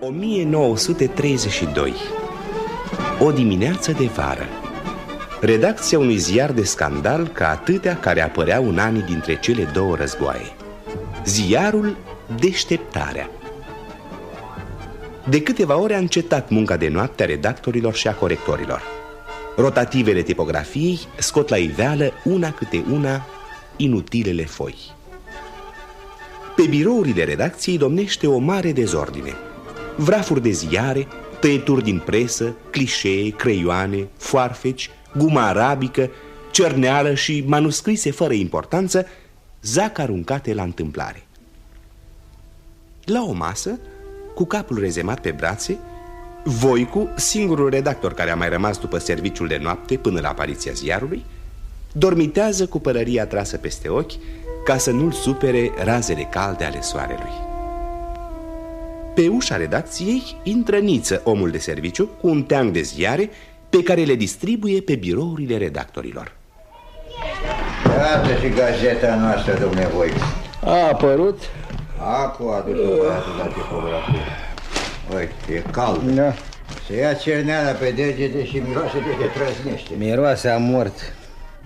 1932. O dimineață de vară. Redacția unui ziar de scandal ca atâtea care apăreau în anii dintre cele două războaie. Ziarul Deșteptarea. De câteva ore a încetat munca de noapte a redactorilor și a corectorilor. Rotativele tipografiei scot la iveală una câte una inutilele foi. Pe birourile redacției domnește o mare dezordine. Vrafuri de ziare, tăieturi din presă, clișee, creioane, foarfeci, gumă arabică, cerneală și manuscrise fără importanță zac aruncate la întâmplare. La o masă, cu capul rezemat pe brațe, Voicu, singurul redactor care a mai rămas după serviciul de noapte până la apariția ziarului, dormitează cu pălăria trasă peste ochi ca să nu-l supere razele calde ale soarelui. Pe ușa redacției intră Niță, omul de serviciu, cu un teanc de ziare pe care le distribuie pe birourile redactorilor. Iată și gazeta noastră, domnule Voicu. A apărut? Acu a adus-o băiatul la tipografie. Uite, e cald. Da. Se ia cerneala pe degete și miroase de te trăznește. Miroase a mort.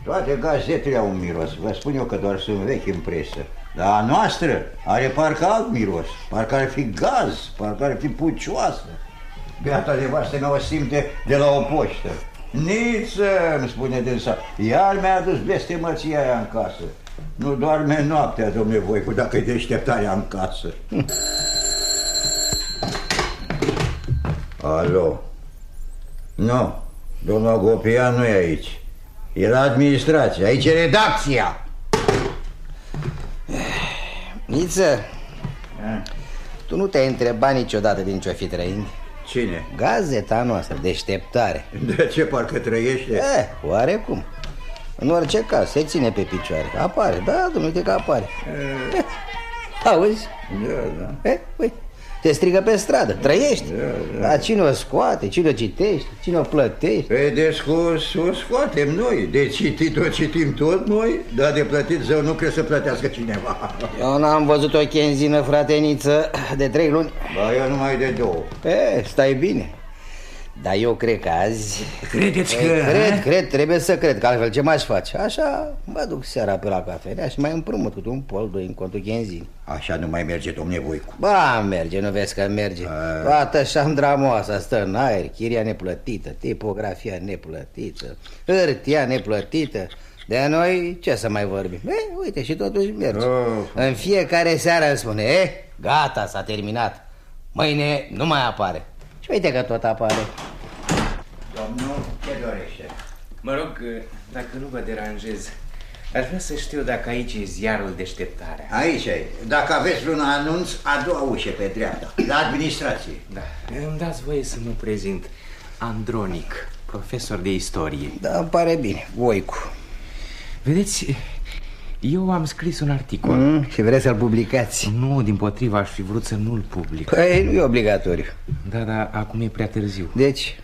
Toate gazetele au un miros. Vă spun eu că doar sunt vechi în presă. Dar a noastră are parcă alt miros. Parcă ar fi gaz, parcă ar fi pucioasă. Beata nevastă mea o simte de la o poștă. Niță, îmi spune dânsa, iar mi-a adus blestemăția aia în casă. Nu doarme noaptea, domnule Voicu, dacă-i deșteptarea în casă. Alo. Nu, domnul Agopian nu e aici. E la administrație, aici e redacția. Niță, tu nu te-ai întrebat niciodată din ce-o fi trăind? Cine? Gazeta noastră, Deșteptare. De ce, parcă trăiește? Oarecum. În orice caz, se ține pe picioare. Apare, da, domnule, că apare. Auzi? Da. Uite, te strigă pe stradă, trăiești. Dar cine o scoate, cine o citește, cine o plătește? Pe descurs o scoatem noi. De citit o citim tot noi. Dar de plătit zău nu crezi să plătească cineva. Eu n-am văzut o chenzină, frateniță, de 3 luni. Ba, eu numai de 2. Stai bine. Dar eu cred că azi... Credeți că... Cred, trebuie să cred, că altfel ce m-aș face? Așa mă duc seara pe la cafenea și mai împrumut cu un pol, 2 în contul chenzini. Așa nu mai merge, domne Voicu. Ba, merge, nu vezi că merge. Toată șandramoasa stă în aer, chiria neplătită, tipografia neplătită, hârtia neplătită. De noi ce să mai vorbim? Uite, și totuși merge. În fiecare seară îmi spune, gata, s-a terminat. Mâine nu mai apare. Și uite că tot apare. Domnul, ce dorește? Mă rog, dacă nu vă deranjez, aș vrea să știu dacă aici e ziarul Deșteptarea. Aici e. Dacă aveți vreun anunț, a doua ușă pe dreapta, la administrație. Da, îmi dați voie să mă prezint. Andronic, profesor de istorie. Da, îmi pare bine, Voicu. Vedeți, eu am scris un articol. Și vreți să-l publicați? Nu, dimpotriva, aș fi vrut să nu-l public. Păi, nu e obligatoriu. Da, dar acum e prea târziu. Deci?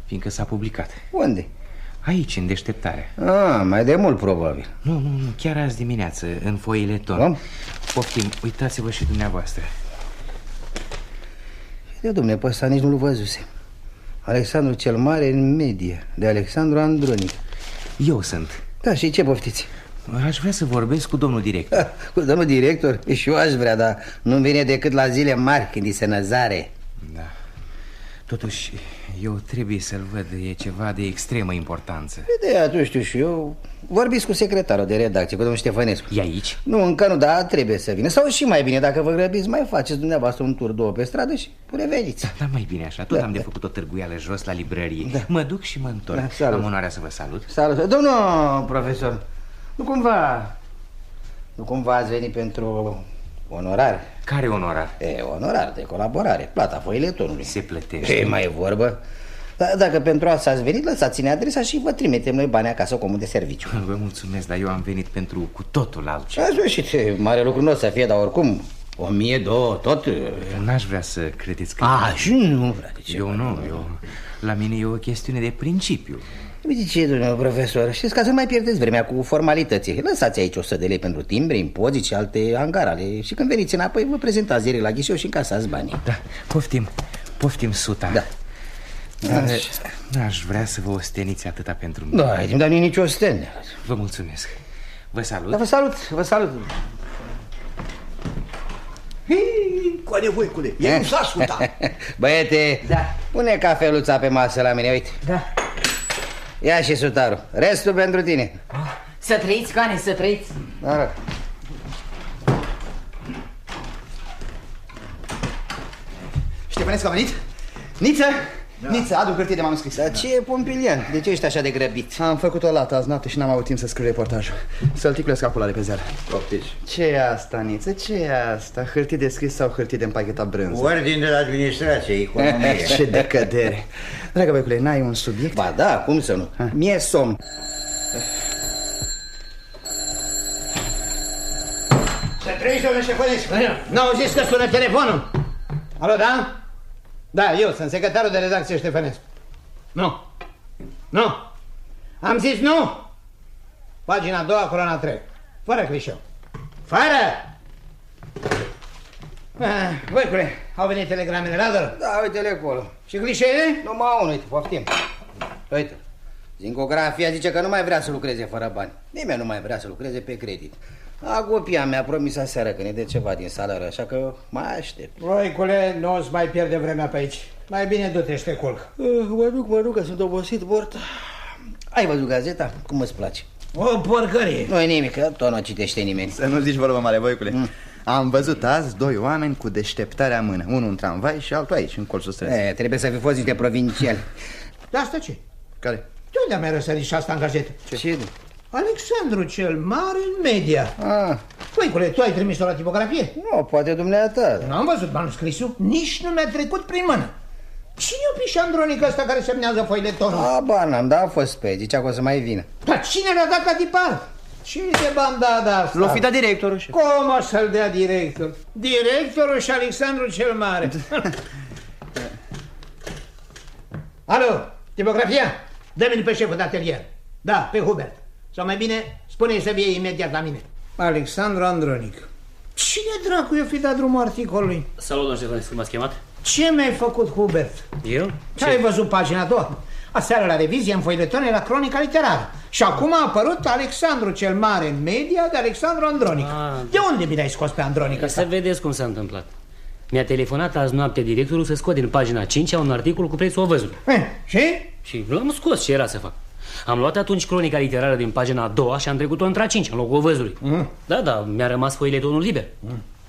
Fiindcă s-a publicat. Unde? Aici, în Deșteptare. Mai de mult, probabil. Nu, chiar azi dimineață, în foile ton. Poftim, uitați-vă și dumneavoastră. De domne, pe ăsta nici nu-l văzuse. Alexandru cel Mare în media, de Alexandru Andronic. Eu sunt. Da, și ce poftiți? Aș vrea să vorbesc cu domnul director. Cu domnul director? Și eu aș vrea, dar nu vine decât la zile mari, când îi se năzare. Da. Totuși, eu trebuie să-l văd. E ceva de extremă importanță. De atunci știu și eu. Vorbiți cu secretarul de redacție, cu domnul Ștefănescu. E aici? Nu, încă nu, dar trebuie să vină. Sau și mai bine, dacă vă grăbiți, mai faceți dumneavoastră un tur 2 pe stradă și reveniți. Da, mai bine așa. Tot am de făcut o târguială jos la librărie. Mă duc și mă întorc. Am onoarea să vă salut. Salut. Domnul profesor, nu cumva ați venit pentru onorar? Care onorar? Onorar de colaborare, plata foiletonului. Se plătește. Mai e vorbă. Dacă pentru asta ați venit, lăsați-ne adresa și vă trimitem noi bani acasă, comun de serviciu. Vă mulțumesc, dar eu am venit pentru cu totul altceva. Ați sfârșit, mare lucru nu o să fie, dar oricum 1000, 2, tot. N-aș vrea să credeți că... Și nu, frate. La mine e o chestiune de principiu. Uite ce, domnule profesor, știți, ca să mai pierdeți vremea cu formalități, lăsați aici 100 de lei pentru timbre, impozit și alte angarale. Și când veniți înapoi, vă prezentați direct la ghișeu și încasați banii. Da, poftim. Poftim suta. Da. N-aș vrea să vă osteniți atâta pentru mine. Da, dar nu e nicio ostenie. Vă mulțumesc. Vă salut. Da, vă salut, vă salut. Coane, voicule, e nu s-a suta. Băiete, Da. pune cafeluța pe masă la mine, uite. Da. Ia și sutarul, restul pentru tine. Să trăiți, Cane, să trăiți. Da. Ștefănescu a venit? Niță? Da. Niță, adu hârtie de manuscris. Dar ce e, Pompilian? De ce ești așa de grăbit? Am făcut-o lată azi noapte și n-am avut timp să scriu reportajul. Să-l ticlesc calculare pe ziar. Poftiți. Ce e asta, Niță? Ce e asta? Hârtie de scris sau hârtie de împachetat brânză? Ordin de la administrație, economie. Ce decădere. Dragă băicule, n-ai un subiect? Ba da, cum să nu? Mie somn. Să trăiți, domnule Ștefănescu. N-auziți că sună telefonul? Alo, da? Da, eu sunt secretarul de redacție Ștefănescu. Nu. Nu. Am zis nu. Pagina a doua, coloana 3. Fără clișeu. Fără! Voicule, au venit telegramele, Lazar? Da, uite-le acolo. Și clișeele? Numai unul, uite, poftim. Uite, Zincografia zice că nu mai vrea să lucreze fără bani. Nimeni nu mai vrea să lucreze pe credit. Agopia mi-a promis aseară că ne dă ceva din salariu, așa că mai aștept. Voicule, nu o să mai pierde vremea pe aici. Mai bine du-te și te culc. Mă duc, că sunt obosit, Borta. Ai văzut gazeta? Cum îți place? O porcărie. Nu-i nimic, că tot nu citește nimeni. Să nu zici vorbă mare, voicule. Am văzut azi doi oameni cu deșteptarea în mână. Unul în tramvai și altul aici, în colțul străzi. Trebuie să fi fost niște provinciali. Dar asta ce? Care? De unde am mai răsărit și asta în gazetă? Ce? Alexandru cel Mare în media. Voicule, tu ai trimis-o la tipografie? Nu, poate dumneata. Nu am văzut manuscrisul, nici nu mi-a trecut prin mână. Cine e Piș Andronic ăsta care semnează foiletonul? Ba, n-am, dar a fost pe, zicea că o să mai vină. Dar cine le-a dat la tipar? Cine de bandada asta? L-o fi dat directorul, șef. Cum o să-l dea director? Directorul și Alexandru cel Mare. Alo, tipografia? Dă-mi pe șeful de atelier. Da, pe Hubert. Sau mai bine, spune-i să vie imediat la mine. Alexandru Andronic. Cine dracu i-a fi dat drumul articolului? Salut, domnul Ștefănescu, m-ați chemat? Ce mi-ai făcut, Hubert? Eu? Ce ai văzut pagina a doua? Aseară la revizie în foiletoane la Cronica Literară. Și acum a apărut Alexandru cel Mare în media de Alexandru Andronic. De unde mi l-ai scos pe Andronic ăsta? Să vedeți cum s-a întâmplat. Mi-a telefonat azi noapte directorul să scot din pagina 5 un articol cu prețul ovăzului. Și? Și l-am scos, ce era să fac? Am luat atunci Cronica Literară din pagina a doua și am trecut-o între a 5 în locul ovăzului. Da, mi-a rămas foiletonul liber.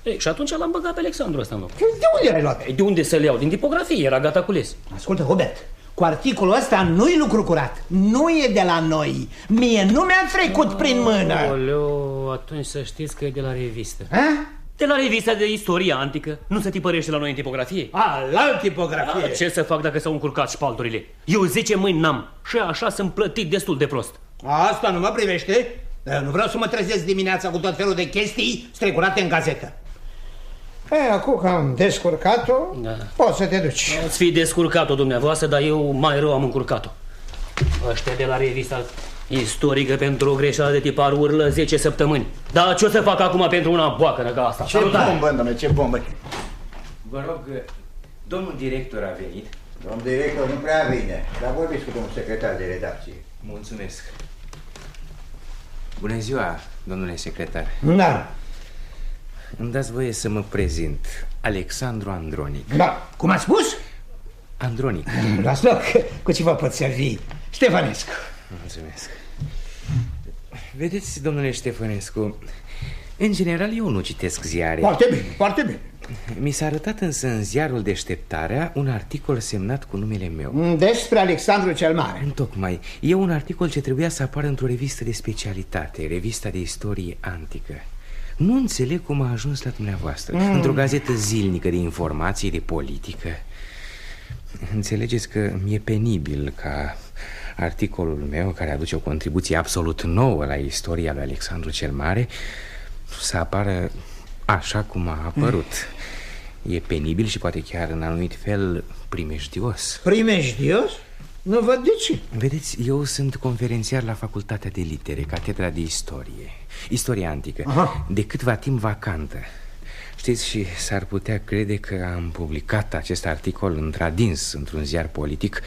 Ei, și atunci l-am băgat pe Alexandru ăsta în loc. De unde l-ai luat? De unde să-l iau? Din tipografie, era gata cules. Ascultă, Hubert, cu articolul ăsta nu-i lucru curat. Nu e de la noi. Mie nu mi-a trecut prin mână. Oleu, atunci să știți că e de la revistă. Ha? De la revista de istorie antică. Nu se tipărește la noi în tipografie? La tipografie. Ce să fac dacă s-au încurcat șpalturile? Eu 10 mâini n-am și așa sunt plătit destul de prost. Asta nu mă privește. Nu vreau să mă trezesc dimineața cu tot felul de chestii strecurate în gazetă. Acum că am descurcat-o, poți să te duci. Ați fi descurcat-o dumneavoastră, dar eu mai rău am încurcat-o. Ăștia de la revista istorică pentru o greșeală de tipar urlă 10 săptămâni. Dar ce o să fac acum pentru una boacănă ca asta? Ce bombă, domnule, ce bombă. Vă rog, domnul director a venit. Domnul director nu prea vine, dar vorbiți cu domnul secretar de redacție. Mulțumesc. Bună ziua, domnule secretar. Da. Îmi dați voie să mă prezint. Alexandru Andronic. Da, cum a spus? Andronic. Las loc, cu ce vă pot servi? Ștefănescu. Mulțumesc. Vedeți, domnule Ștefănescu, în general eu nu citesc ziare. Foarte bine, foarte bine. Mi s-a arătat însă în ziarul Deșteptarea un articol semnat cu numele meu. Despre Alexandru cel Mare. Întocmai. E un articol ce trebuia să apară într-o revistă de specialitate, revista de istorie antică. Nu înțeleg cum a ajuns la dumneavoastră, într-o gazetă zilnică de informații, de politică. Înțelegeți că mi-e penibil ca articolul meu, care aduce o contribuție absolut nouă la istoria lui Alexandru cel Mare, să apară așa cum a apărut. E penibil și poate chiar în anumit fel primejdios. Primejdios? Nu văd de ce. Vedeți, eu sunt conferențiar la Facultatea de Litere, Catedra de Istorie, Istoria Antică. De câtva timp vacantă. Știți, și s-ar putea crede că am publicat acest articol într-adins într-un ziar politic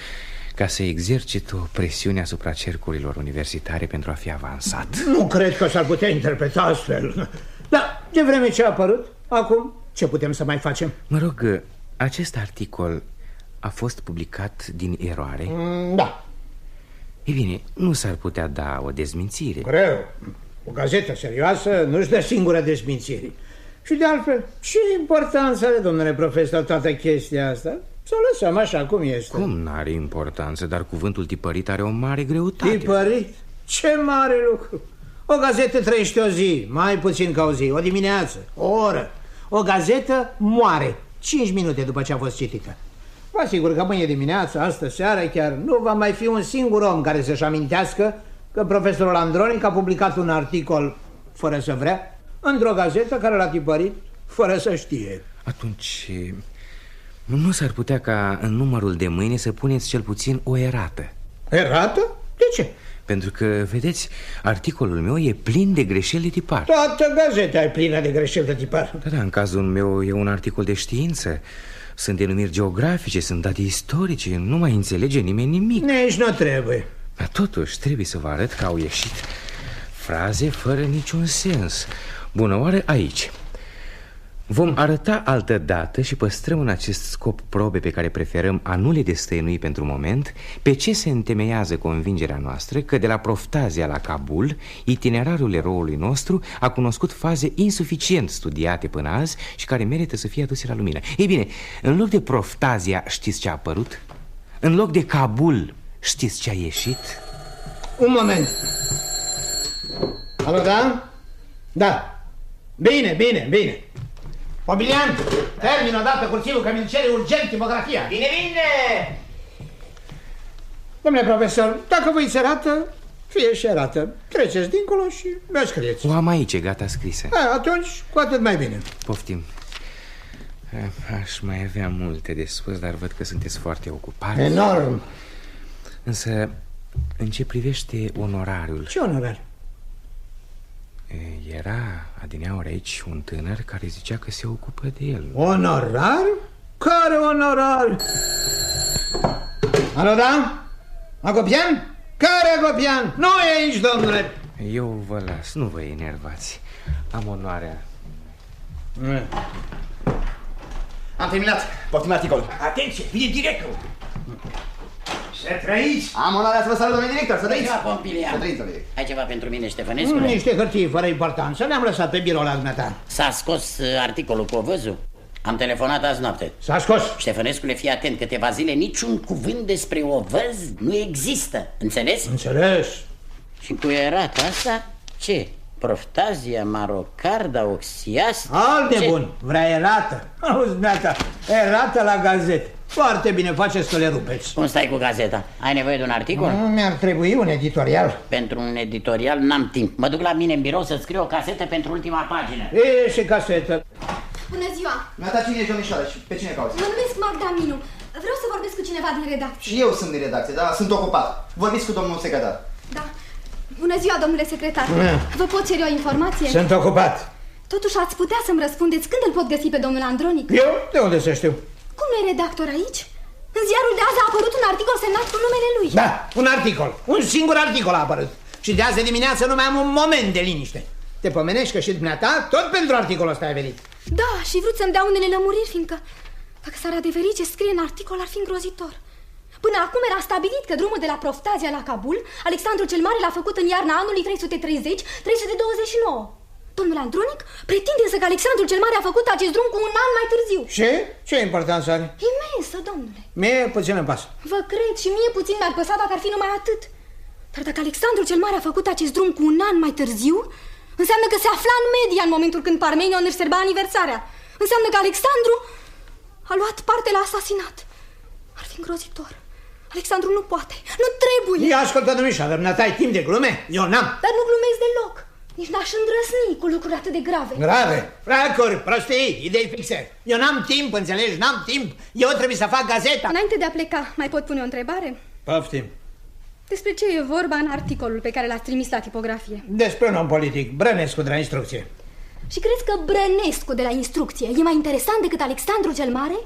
ca să exercit o presiune asupra cercurilor universitare pentru a fi avansat. Nu cred că s-ar putea interpreta astfel. Dar de vreme ce a apărut, acum ce putem să mai facem? Mă rog, acest articol a fost publicat din eroare? Da. E bine, nu s-ar putea da o dezmințire? Greu. O gazetă serioasă nu-și dă singură dezmințiri. Și de altfel, ce importanță are, domnule profesor, toată chestia asta? Să o lăsăm așa cum este. Cum n-are importanță, dar cuvântul tipărit are o mare greutate. Tipărit? Ce mare lucru! O gazetă trăiește o zi, mai puțin ca o zi, o dimineață, o oră. O gazetă moare 5 minute după ce a fost citită. Vă asigur că mâine dimineață, astă seară chiar, nu va mai fi un singur om care să-și amintească că profesorul Andronic a publicat un articol fără să vrea într-o gazetă care l-a tipărit fără să știe. Atunci, nu s-ar putea ca în numărul de mâine să puneți cel puțin o erată? Erată? De ce? Pentru că, vedeți, articolul meu e plin de greșeli de tipar. Toată gazeta e plină de greșeli de tipar. Da, în cazul meu e un articol de știință. Sunt denumiri geografice, sunt date istorice. Nu mai înțelege nimeni nimic. Nici nu trebuie. Dar totuși trebuie să vă arăt că au ieșit fraze fără niciun sens. Bună oară, aici. Vom arăta altă dată și păstrăm în acest scop probe pe care preferăm a nu le destăinui pentru moment pe ce se întemeiază convingerea noastră că de la Proftazia la Kabul itinerarul eroului nostru a cunoscut faze insuficient studiate până azi și care merită să fie aduse la lumină. Ei bine, în loc de Proftazia știți ce a apărut? În loc de Kabul știți ce a ieșit? Un moment. Alo, da? Da. Bine. Mobilian, termin odată cursiul că mi-l cere urgent tipografia. Bine! Domnule profesor, dacă vă se arată, fie și arată. Treceți dincolo și mi-o scrieți. O am aici, gata scrisă. Atunci, cu atât mai bine. Poftim. Aș mai avea multe de spus, dar văd că sunteți foarte ocupați. Enorm. Însă, în ce privește onorariul... Ce onorar? Era adineauri aici un tânăr care zicea că se ocupă de el. Onorar? Care onorar? Alo, da? Agopian? Care Agopian? Nu e aici, domnule. Eu vă las, nu vă enervați. Am onoarea. Am terminat, poftim articol. Atenție, vine directorul. Să trăiți! Am onoarea să vă salut, domnule director, să trăiți! Pompilian. Ai ceva pentru mine, Ștefănescule? Niște hârtii fără importanță, le-am lăsat pe birou la dumneata. S-a scos articolul cu ovăzul? Am telefonat azi noapte. S-a scos. Ștefănescule, fii atent, câteva zile niciun cuvânt despre ovăz nu există. Înțeles? Înțeles. Și cu erata asta, ce? Proftazia, marocarda, oxias? Alt nebun, vrea erată. Auzi, dumneata, erată la gazetă. Foarte bine faceți că le rupeți. Cum stai cu gazeta? Ai nevoie de un articol? Mi-ar trebui un editorial. Pentru un editorial n-am timp. Mă duc la mine în birou să scriu o casetă pentru ultima pagină. E și casetă. Bună ziua! Mi-a cine e domnișoară și pe cine cauți? Mă numesc Magda Minu. Vreau să vorbesc cu cineva din redacție. Și eu sunt din redacție, dar sunt ocupat. Vorbiți cu domnul secretar. Da. Bună ziua, domnule secretar. Vă pot cere o informație? Sunt ocupat. Totuși ați putea să-mi răspundeți când îl pot găsi pe domnul Andronic? Eu? De unde să știu? Cum nu e redactor aici? În ziarul de azi a apărut un articol semnat cu numele lui. Da, un articol. Un singur articol a apărut. Și de azi de dimineață nu mai am un moment de liniște. Te pomenești că și dumneata tot pentru articolul ăsta ai venit. Da, și vrut să-mi dea unele lămuriri, fiindcă dacă s-ar adeveri ce scrie în articol ar fi îngrozitor. Până acum era stabilit că drumul de la Proftazia la Kabul, Alexandru cel Mare l-a făcut în iarna anului 330-329. Domnul Andronic pretinde însă că Alexandru cel Mare a făcut acest drum cu un an mai târziu. Ce importanță are? Imensă, domnule. Mie puțin îmi pasă. Vă cred și mie puțin mi-ar păsa dacă ar fi numai atât. Dar dacă Alexandru cel Mare a făcut acest drum cu un an mai târziu, înseamnă că se afla în media în momentul când Parmenion își sărbea aniversarea. Înseamnă că Alexandru a luat parte la asasinat. Ar fi îngrozitor. Alexandru nu poate, nu trebuie. Ia ascultă, domnișoară, dumneata ai timp de glume? Eu n-am. Dar nu glumesc deloc. Nici n-aș îndrăzni cu lucruri atât de grave. Grave? Fracuri, prostii, idei fixe. Eu n-am timp, înțelegi? N-am timp. Eu trebuie să fac gazeta. Înainte de a pleca, mai pot pune o întrebare? Poftim. Despre ce e vorba în articolul pe care l-ați trimis la tipografie? Despre un om politic, Brănescu de la instrucție. Și crezi că Brănescu de la Instrucție e mai interesant decât Alexandru cel Mare?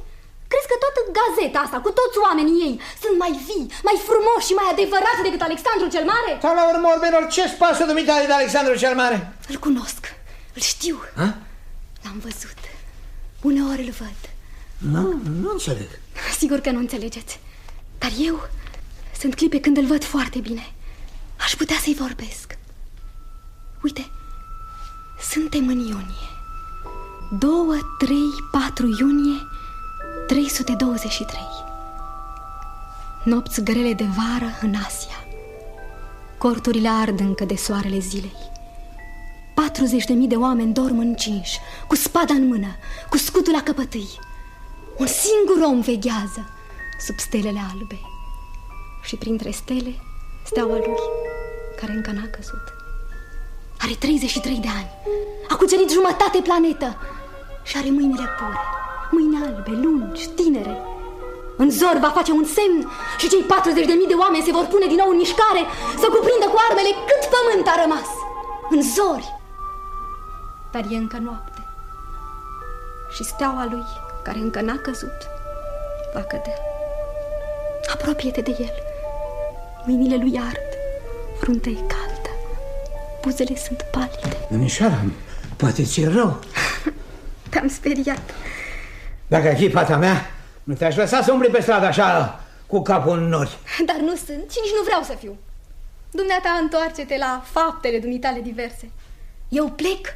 Crezi că toată gazeta asta, cu toți oamenii ei, sunt mai vii, mai frumoși și mai adevărați decât Alexandru cel Mare? Sau la urmă, urmelor, ce-ți pasă dumitale de Alexandru cel Mare? Îl cunosc, îl știu. L-am văzut. Uneori îl văd. Nu înțeleg. Sigur că nu înțelegeți. Dar eu sunt clipe când îl văd foarte bine. Aș putea să-i vorbesc. Uite, suntem în iunie. 2, 3, 4 iunie 323. Nopți grele de vară în Asia. Corturile ard încă de soarele zilei. 40.000 de oameni dorm încinși, cu spada în mână, cu scutul la căpătâi. Un singur om veghează sub stelele albe. Și printre stele, steaua lui, care încă n-a căzut. Are 33 de ani, a cucerit jumătate planetă și are mâinile pure, mâini albe, lungi, tinere. În zor va face un semn și cei 40.000 de oameni se vor pune din nou în mișcare, să cuprindă cu armele cât pământ a rămas. În zori. Dar e încă noapte și steaua lui, care încă n-a căzut, va cădea. Apropie-te de el. Mâinile lui ard, fruntea e caldă, buzele sunt palide. Domnișoara, poate ți-e rău. Te-am speriat. Dacă ai fi fata mea, nu te-aș lăsa să umbli pe stradă așa, cu capul în nori. Dar nu sunt și nici nu vreau să fiu. Dumneata, întoarce-te la faptele dumitale diverse. Eu plec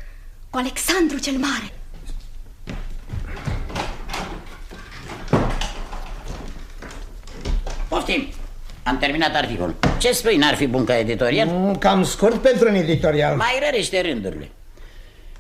cu Alexandru cel Mare. Poftim, am terminat articolul. Ce spui, n-ar fi bun ca editorial? Cam scurt pentru un editorial. Mai rărește rândurile.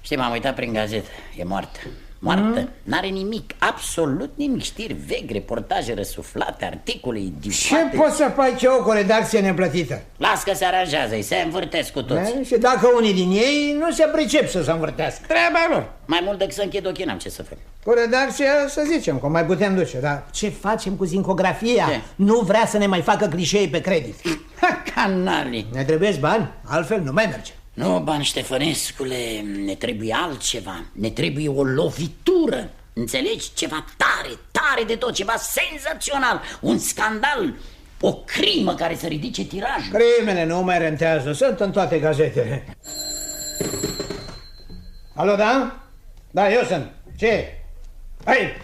Știi, m-am uitat prin gazetă, e moartă. Moartă, n-are nimic, absolut nimic. Știri vechi, reportaje răsuflate, articole idiote. Ce poți să faci eu cu o redacție neplătită? Las că se aranjează, se învârtesc cu toți. Și dacă unii din ei nu se pricep să se învârtească. Treaba lor. Mai mult decât să închid ochii, n-am ce să fac. Cu redacția, să zicem, că mai putem duce, dar ce facem cu zincografia? Ce? Nu vrea să ne mai facă clișee pe credit. Canalii. Ne trebuiesc bani, altfel nu mai merge. Nu, bani, Ștefănescule, ne trebuie altceva. Ne trebuie o lovitură. Înțelegi? Ceva tare, tare de tot, ceva senzațional. Un scandal, o crimă care să ridice tirajul. Crimele nu mai rentează, sunt în toate gazetele. Alo, da? Da, eu sunt. Ce? Hai!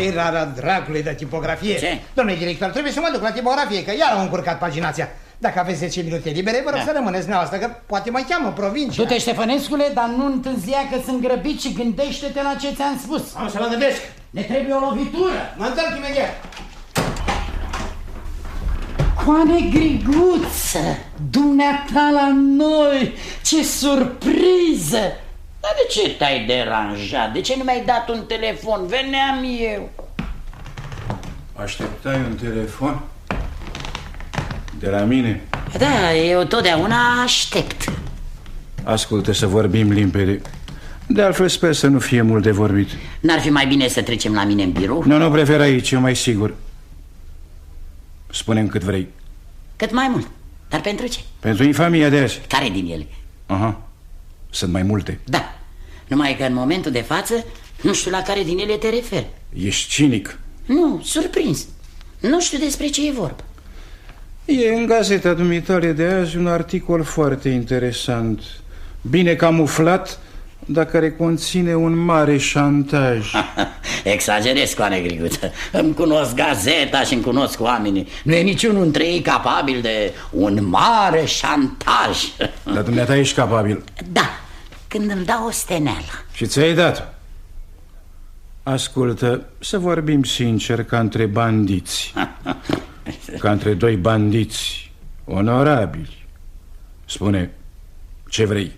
E rara dracului de tipografie. Ce? Domnule director, trebuie să mă duc la tipografie, că iar au încurcat paginația. Dacă aveți 10 minute libere, vă rog să rămâneți neoastră, că poate mă cheamă provincia. Du-te, Ștefănescule, dar nu întârzia, că sunt grăbit și gândește-te la ce ți-am spus. Am să mă gândesc. Ne trebuie o lovitură. Mă întorc imediat. Coane Griguță, dumneata la noi, ce surpriză! Dar de ce te-ai deranjat? De ce nu mi-ai dat un telefon? Veneam eu. Așteptai un telefon? De la mine? Da, eu totdeauna aștept. Ascultă, să vorbim limpede. De altfel sper să nu fie mult de vorbit. N-ar fi mai bine să trecem la mine în birou? Nu, prefer aici, e mai sigur. Spune-mi cât vrei. Cât mai mult. Dar pentru ce? Pentru infamia de azi. Care din ele? Aha, sunt mai multe. Da, numai că în momentul de față nu știu la care din ele te referi. Ești cinic. Nu, surprins. Nu știu despre ce e vorba. E în gazeta dumitale de azi un articol foarte interesant, bine camuflat, dar care conține un mare șantaj. Exagerez, Coane Griguță. Îmi cunosc gazeta și îmi cunosc oamenii. Nu e niciunul dintre ei capabil de un mare șantaj. Dar dumneata ești capabil. Da, când îmi dau o steneală. Și ți-ai dat. Ascultă, să vorbim sincer, ca între bandiți. Ca între doi bandiți onorabili. Spune, ce vrei?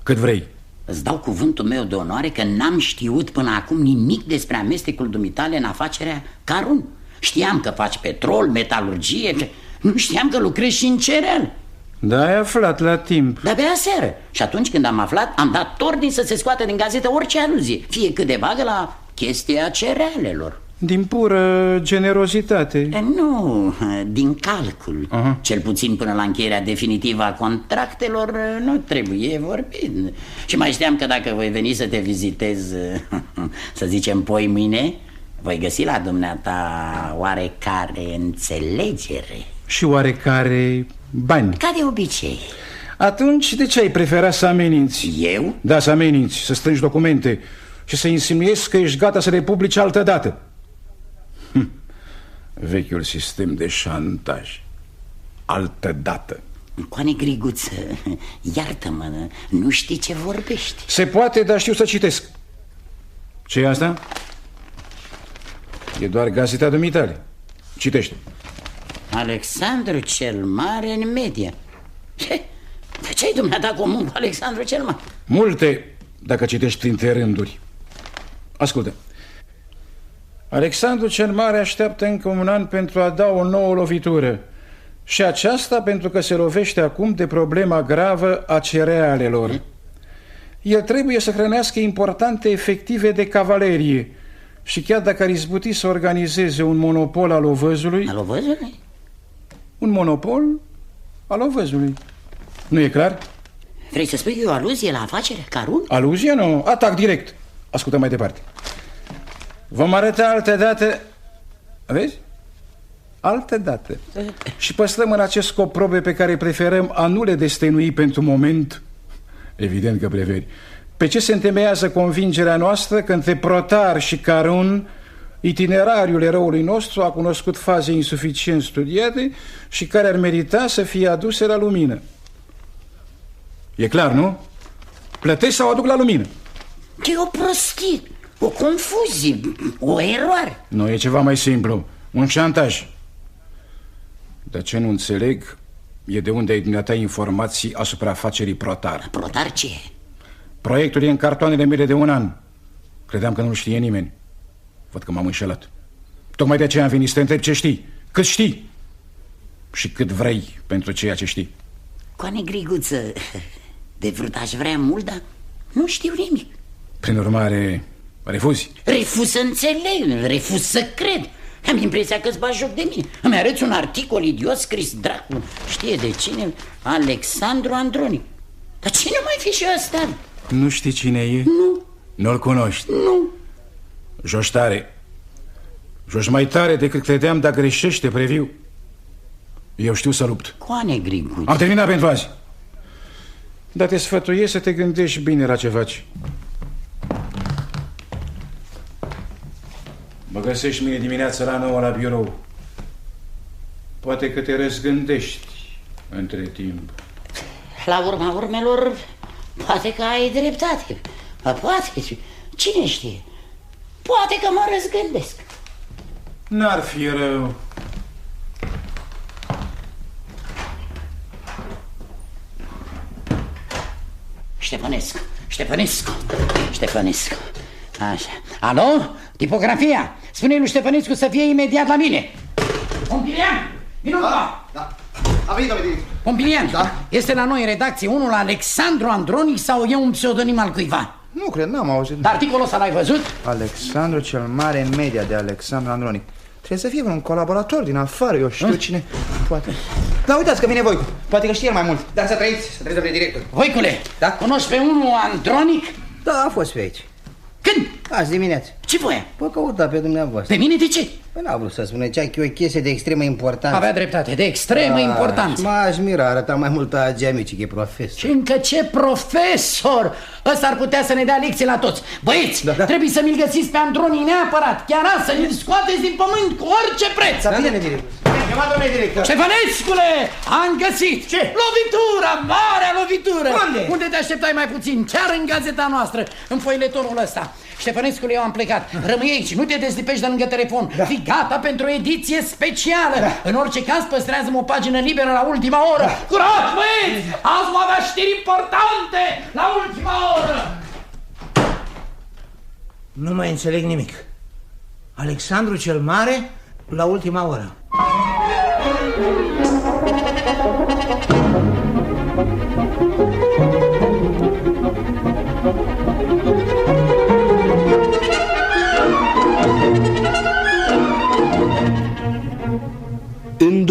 Cât vrei? Îți dau cuvântul meu de onoare că n-am știut până acum nimic despre amestecul dumitale în afacerea Carun. Știam că faci petrol, metalurgie, că... nu știam că lucrezi și în cereale. Da, ai aflat la timp. De-abia seară. Și atunci când am aflat, am dat ordin să se scoată din gazetă orice aluzie, fie cât de vagă, la chestia cerealelor. Din pură generozitate. Nu, din calcul. Cel puțin până la încheierea definitivă a contractelor nu trebuie vorbit. Și mai știam că dacă voi veni să te vizitez, să zicem poi mâine, voi găsi la dumneata oarecare înțelegere. Și oarecare bani. Ca de obicei. Atunci de ce ai preferat să ameninți? Eu? Da, să ameninți, să strângi documente și să insinuezi că ești gata să le publici altă dată. Vechiul sistem de șantaj. Altă dată. Coane Griguță, iartă-mă, nu știi ce vorbești. Se poate, dar știu să citesc. Ce e asta? E doar gazeta dumitale. Citește. Alexandru cel Mare în media. De ce ai dumneata comun cu Alexandru cel Mare? Multe, dacă citești printre rânduri. Ascultă. Alexandru cel Mare așteaptă încă un an pentru a da o nouă lovitură. Și aceasta pentru că se lovește acum de problema gravă a cerealelor. El trebuie să hrănească importante efective de cavalerie. Și chiar dacă ar izbuti să organizeze un monopol al ovăzului... Al ovăzului? Un monopol al ovăzului. Nu e clar? Vrei să spui o aluzie la afacere? Carun? Aluzie? Nu, atac direct. Ascultă mai departe. Vom arăta altă dată. Vezi? Altă dată. Și păstrăm în acest scop probe pe care preferăm a nu le destăinui pentru moment. Evident că preferi. Pe ce se întemeiază convingerea noastră că între Protar și Carun itinerariul eroului nostru a cunoscut faze insuficient studiate și care ar merita să fie aduse la lumină. E clar, nu? Plătesc sau aduc la lumină? E o prostie, o confuzie, o eroare. Nu, e ceva mai simplu. Un șantaj. Dar ce nu înțeleg e de unde ai dumneata informații asupra afacerii Protar. Protar ce? Proiectul e în cartoanele mele de un an. Credeam că nu știe nimeni. Văd că m-am înșelat. Tocmai de aceea am venit să te întreb ce știi. Cât știi și cât vrei pentru ceea ce știi. Coane Griguță, de vrut aș vrea mult, dar nu știu nimic. Prin urmare, refuzi? Refuz să înțeleg, refuz să cred. Am impresia că-ți bagi joc de mine. Îmi arăți un articol idiot scris dracu știe de cine, Alexandru Andronic. Dar cine mai fi și ăsta? Nu știi cine e? Nu. Nu-l cunoști? Nu. Joci tare. Joci mai tare decât credeam, dar greșește previu. Eu știu să lupt. Coane Griguț. Am terminat pentru azi. Dar te sfătuiesc să te gândești bine la ce faci. Mă găsești mâine dimineața la 9 la birou. Poate că te răzgândești între timp. La urma urmelor, poate că ai dreptate. Poate, cine știe? Poate că mă răzgândesc. N-ar fi rău. Ștefănescu. Așa. Alo? Tipografia? Spune-i lui Ștefănescu să fie imediat la mine. Pompilian, vină încoa. Da. A venit, domnule director. Pompilian, da? Este la noi în redacție unul Alexandru Andronic sau e un pseudonim al cuiva? Nu cred, n-am auzit. Dar articolul ăsta l-ai văzut? Alexandru cel Mare în media de Alexandru Andronic. Trebuie să fie un colaborator din afară, eu știu cine. Poate. Dar uitați că vine Voicu. Poate că știe el mai mult. Dar să trăiți, domnule director. Voicule, da? Cunoști pe unul Andronic? Da, a fost pe aici. Când? Azi dimineață. Ce voia? Păi căuta pe dumneavoastră. Pe mine de ce? Păi n-a vrut să spună că e o chestie de extremă importanță. Avea dreptate, de extremă importanță. M-aș mira, arăta mai mult a geamicii că e profesor. Și încă ce profesor! Ăsta ar putea să ne dea lecții la toți. Băieți, trebuie să mi-l găsiți pe Andronic neapărat. Chiar azi să mi-l scoateți din pământ cu orice preț. Da, bine, director. Ștefănescule, am găsit! Ce? Lovitura, marea lovitură! Unde? Unde te așteptai mai puțin? Chiar în gazeta noastră, în foiletonul ăsta. Ștefănescule, eu am plecat. Rămâi aici, nu te dezlipești de lângă telefon. Da. Fii gata pentru o ediție specială. Da. În orice caz, păstrează-mă o pagină liberă la ultima oră. Da. Curaj, băieți! Azi vom avea știri importante la ultima oră. Nu mai înțeleg nimic. Alexandru cel Mare la ultima oră.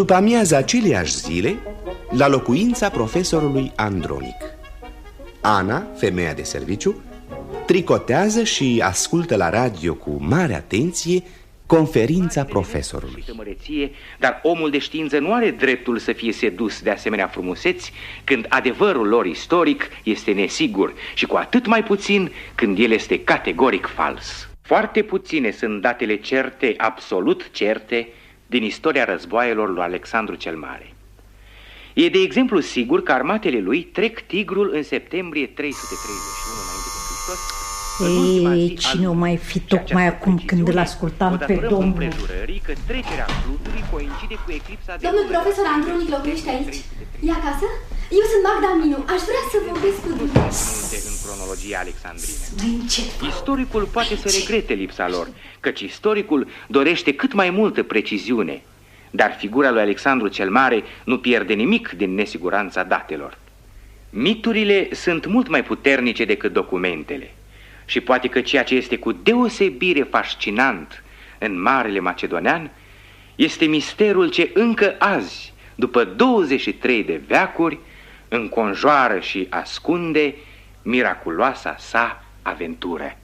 după amiaza aceleiași zile, la locuința profesorului Andronic. Ana, femeia de serviciu, tricotează și ascultă la radio cu mare atenție conferința profesorului. Dar omul de știință nu are dreptul să fie sedus de asemenea frumuseți când adevărul lor istoric este nesigur și cu atât mai puțin când el este categoric fals. Foarte puține sunt datele certe, absolut certe, din istoria războaielor lui Alexandru cel Mare. E de exemplu sigur că armatele lui trec Tigrul în septembrie 331 înainte de Hristos. Ei, cine o mai fi tocmai acum când îl ascultam pe domnul? Că trecerea flutului coincide cu eclipsa de... Domnul profesor Andronic locuiește aici? E acasă? Eu sunt Magda Minu. Aș vrea să vorbesc cu dumneavoastră. În cronologia alexandrină. Istoricul poate să regrete lipsa lor, căci istoricul dorește cât mai multă preciziune. Dar figura lui Alexandru cel Mare nu pierde nimic din nesiguranța datelor. Miturile sunt mult mai puternice decât documentele. Și poate că ceea ce este cu deosebire fascinant în Marele Macedonean este misterul ce încă azi, după 23 de veacuri, înconjoară și ascunde miraculoasa sa aventură.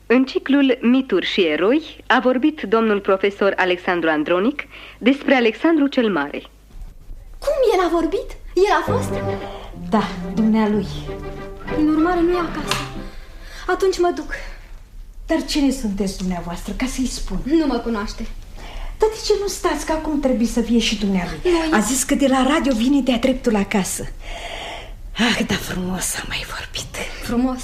În ciclul Mituri și eroi a vorbit domnul profesor Alexandru Andronic despre Alexandru cel Mare. Cum el a vorbit? El a fost? Da, dumnealui. În urmare nu e acasă. Atunci mă duc. Dar cine sunteți dumneavoastră, ca să-i spun? Nu mă cunoaște. Dar de ce nu stați, că acum trebuie să fie și dumnealui? A zis că de la radio vine de-a dreptul acasă. Ah, da frumos a mai vorbit. Frumos?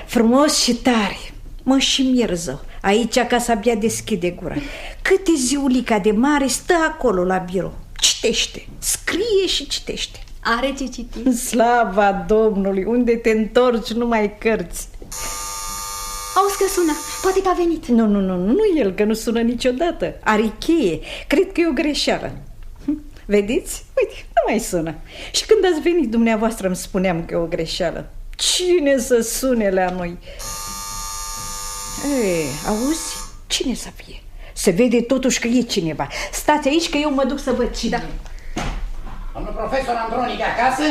Frumos și tare. Mă și mierză. Aici acasă abia deschide gura. Câte ziulica de mare stă acolo la birou. Citește, scrie și citește. Are ce citi. Slava Domnului, unde te întorci numai cărți. Auzi că sună, poate că a venit. Nu el, că nu sună niciodată. Are cheie, cred că e o greșeală. Vedeți? Uite, nu mai sună. Și când ați venit dumneavoastră îmi spuneam că e o greșeală. Cine să sune la noi? Ei, auzi? Cine să fie? Se vede totuși că e cineva. Stați aici că eu mă duc să văd cine. Da. Domnul profesor Andronic e acasă?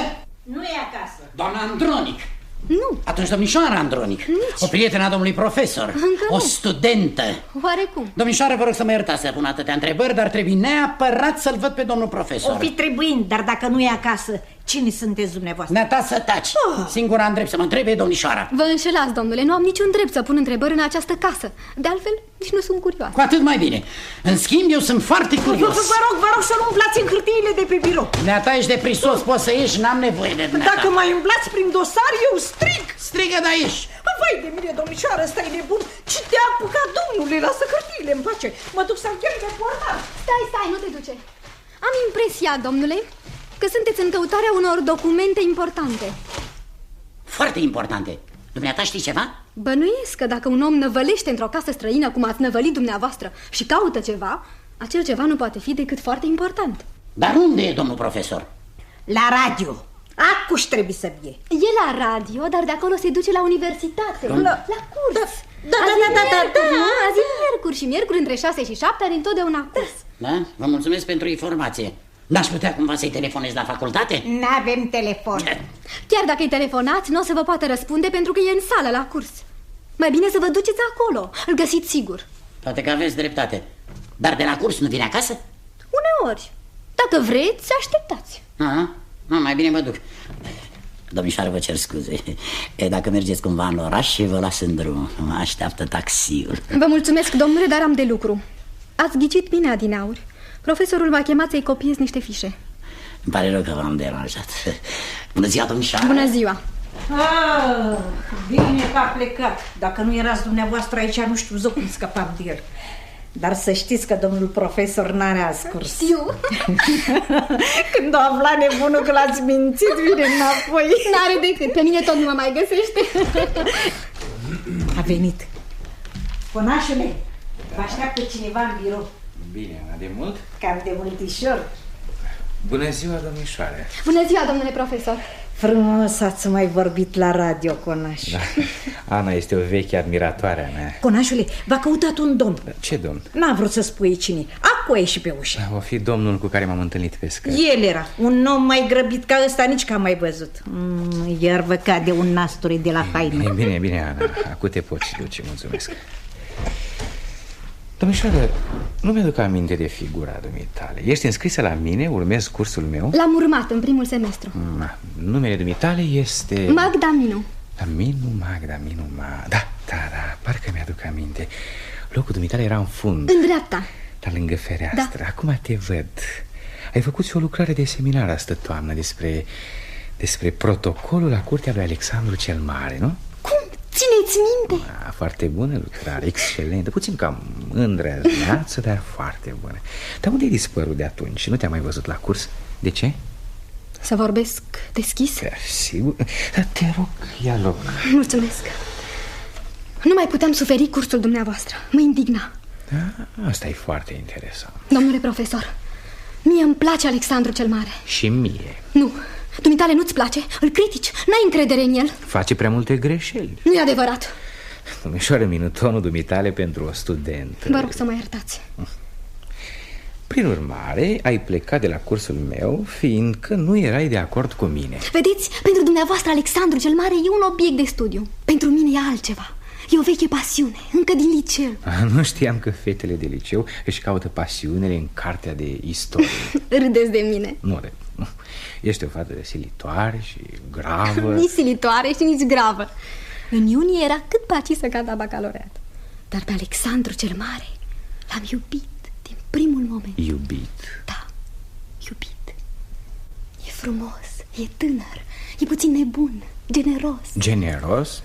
Nu e acasă. Doamna Andronic? Nu. Atunci domnișoara Andronic. Nici. O prietenă a domnului profesor. Încă o nu. studentă. Oarecum? Domnișoară, vă rog să mă iertați să pun atâtea întrebări, dar trebuie neapărat să-l văd pe domnul profesor. O fi trebuind, dar dacă nu e acasă, cine sunteți dumneavoastră? Ne-a dat să taci. Singura am drept să mă întrebe domnișoara. Vă înșelați, domnule, nu am niciun drept să pun întrebări în această casă. De altfel, nici nu sunt curioasă. Cu atât mai bine. În schimb, eu sunt foarte curios. Vă rog să nu umblați în hârtiile de pe birou. Neata, ești de prisos, poți să ieși, n-am nevoie de dumneata. Dacă mai umblați prin dosar, eu strig. Strigă de aici. Vai de mine, domnișoară, stai nebun. Ce te-a apucat, domnule? Lasă hârtiile în pace. Mă duc să-l chem de portar. Stai, nu te duce. Am impresia, domnule, că sunteți în căutarea unor documente importante. Foarte importante. Dumneata știi ceva? Bănuiesc că dacă un om năvălește într-o casă străină, cum ați năvălit dumneavoastră, și caută ceva, acel ceva nu poate fi decât foarte important. Dar unde e domnul profesor? La radio. Acuși trebuie să fie. E la radio, dar de acolo se duce la universitate. La curs. Da. Azi e miercuri și miercuri între 6 și 7 are întotdeauna curs. Da? Vă mulțumesc pentru informație. N-aș putea cumva să-i telefonez la facultate? N-avem telefon. Chiar dacă îi telefonați, nu o să vă poată răspunde pentru că e în sală la curs. Mai bine să vă duceți acolo, îl găsiți sigur. Poate că aveți dreptate. Dar de la curs nu vine acasă? Uneori. Dacă vreți, așteptați. Mai bine mă duc. Domnișoară, vă cer scuze. Dacă mergeți cumva în oraș, vă las în drum. Mă așteaptă taxiul. Vă mulțumesc, domnule, dar am de lucru. Ați ghicit bine adineauri. Profesorul v-a chemat să-i copiez niște fișe. Îmi pare rău că v-am deranjat. Bună ziua, domnișoară. Bună ziua. Bine că a plecat. Dacă nu erați dumneavoastră aici, nu știu zău cum scăpam de el. Dar să știți că domnul profesor n-are ascurs. Știu. Când o afla nebunul că l-ați mințit, vine înapoi. N-are decât, pe mine tot nu mă mai găsește. A venit. Pănașule, vă așteaptă cineva în birou. Bine, de mult? Cam de multișor. Bună ziua, domnișoare. Bună ziua, domnule profesor. Frumos ați mai vorbit la radio, Conaș. Da. Ana este o veche admiratoare a mea. Conașule, v-a căutat un domn. Ce domn? N-a vrut să spui cine. Acu a ieșit pe ușă. O fi domnul cu care m-am întâlnit pe scări. El era un om mai grăbit ca ăsta, nici că am mai văzut. Iar vă cade un nasturi de la haină. Bine, bine, Ana, acum te poți duce, mulțumesc. Domnișoară, nu mi-aduc aminte de figura dumitale. Ești înscrisă la mine, urmezi cursul meu? L-am urmat în primul semestru. Numele dumitale este... Magda Minu. Magda Minu. Da, parcă mi-aduc aminte. Locul dumitale era în fund. În dreapta. Dar lângă fereastră. Da. Acum te văd. Ai făcut și o lucrare de seminar astă toamnă despre protocolul la curtea lui Alexandru cel Mare, nu? Cum? Țineți minte? Foarte bună lucrare, excelentă. Puțin cam îndrăzneață, dar foarte bună. Dar unde ai dispărut de atunci? Nu te-am mai văzut la curs? De ce? Să vorbesc deschis? Sigur. Dar te rog, ia loc. Mulțumesc. Nu mai puteam suferi cursul dumneavoastră. Mă indigna. Asta e foarte interesant. Domnule profesor, mie îmi place Alexandru cel Mare. Și mie. Nu, dumitale nu-ți place, îl critici, n-ai încredere în el. Face prea multe greșeli. Nu e adevărat. Domnișoară Minu, tonul dumitale pentru o studentă. Vă rog să mă iertați. Prin urmare, ai plecat de la cursul meu fiindcă nu erai de acord cu mine. Vedeți, pentru dumneavoastră Alexandru cel Mare e un obiect de studiu. Pentru mine e altceva. E o veche pasiune, încă din liceu. Nu știam că fetele de liceu își caută pasiunile în cartea de istorie. Râdeți de mine. Nu râd. Ești o fată silitoare și gravă. Nici silitoare și nici gravă. În iunie era cât paci să cadă bacalaureat. Dar pe Alexandru cel Mare l-am iubit din primul moment. Iubit? Da, iubit. E frumos, e tânăr, e puțin nebun, generos. Generos?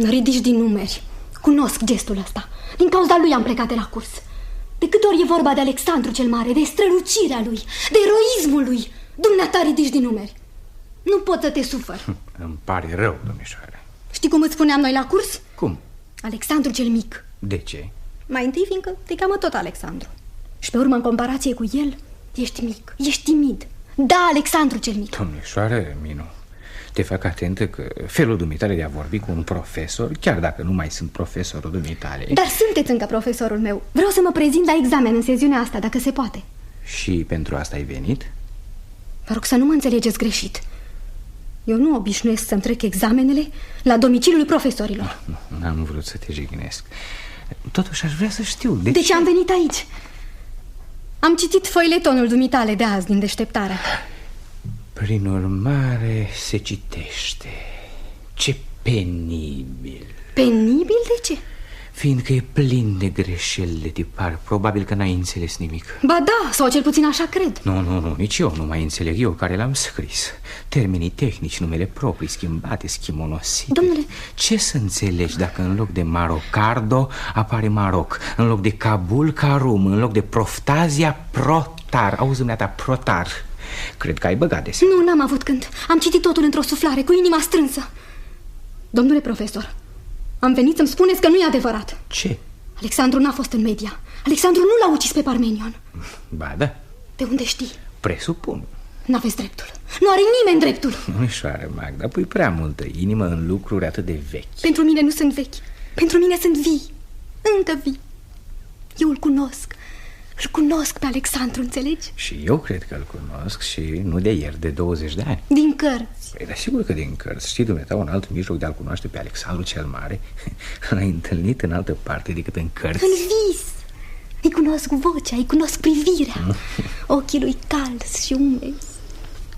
Ridici din numeri. Cunosc gestul ăsta. Din cauza lui am plecat de la curs. De câte ori e vorba de Alexandru cel Mare, de strălucirea lui, de eroismul lui, dumneata ridici din numeri. Nu pot să te sufăr. Îmi pare rău, domnișoară. Știi cum îți spuneam noi la curs? Cum? Alexandru cel Mic. De ce? Mai întâi fiindcă te cheamă tot Alexandru. Și pe urmă, în comparație cu el, ești mic, ești timid. Da, Alexandru cel Mic. Domnișoară Minu, te fac atentă că felul dumitale de a vorbi cu un profesor, chiar dacă nu mai sunt profesorul dumitale... Dar sunteți încă profesorul meu. Vreau să mă prezint la examen în sesiunea asta, dacă se poate. Și pentru asta ai venit? Vă rog să nu mă înțelegeți greșit. Eu nu obișnuiesc să-mi trec examenele la domiciliul profesorilor. Nu, n-am vrut să te jignesc. Totuși aș vrea să știu de ce am venit aici. Am citit foiletonul dumitale de azi din Deșteptarea. Prin urmare se citește. Ce penibil. Penibil de ce? Fiindcă e plin de greșeli de tipar. Probabil că n-ai înțeles nimic. Ba da, sau cel puțin așa cred. Nu, nici eu nu mai înțeleg. Eu care l-am scris. Termenii tehnici, numele proprii, schimbate, schimonosite. Domnule... Ce să înțelegi dacă în loc de Marocardo apare Maroc, în loc de Kabul, Karum, în loc de Proftazia, Protar. Auzi, dumneata, Protar. Cred că ai băgat de seamă. Nu, n-am avut când. Am citit totul într-o suflare, cu inima strânsă. Domnule profesor, am venit să-mi spuneți că nu e adevărat. Ce? Alexandru n-a fost în media. Alexandru nu l-a ucis pe Parmenion. Ba da. De unde știi? Presupun. N-aveți dreptul. Nu are nimeni dreptul. Domnișoară Magda, pui prea multă inimă în lucruri atât de vechi. Pentru mine nu sunt vechi. Pentru mine sunt vii. Încă vii. Eu îl cunosc. Îl cunosc pe Alexandru, înțelegi? Și eu cred că îl cunosc și nu de ieri, de 20 de ani. Din cărți. Păi, dar sigur că din cărți. Știi, dumneata, un alt mijloc de a-l cunoaște pe Alexandru cel Mare l-ai întâlnit în altă parte decât în cărți. În vis. Îi cunosc vocea, îi cunosc privirea. Ochii lui calzi și umezi.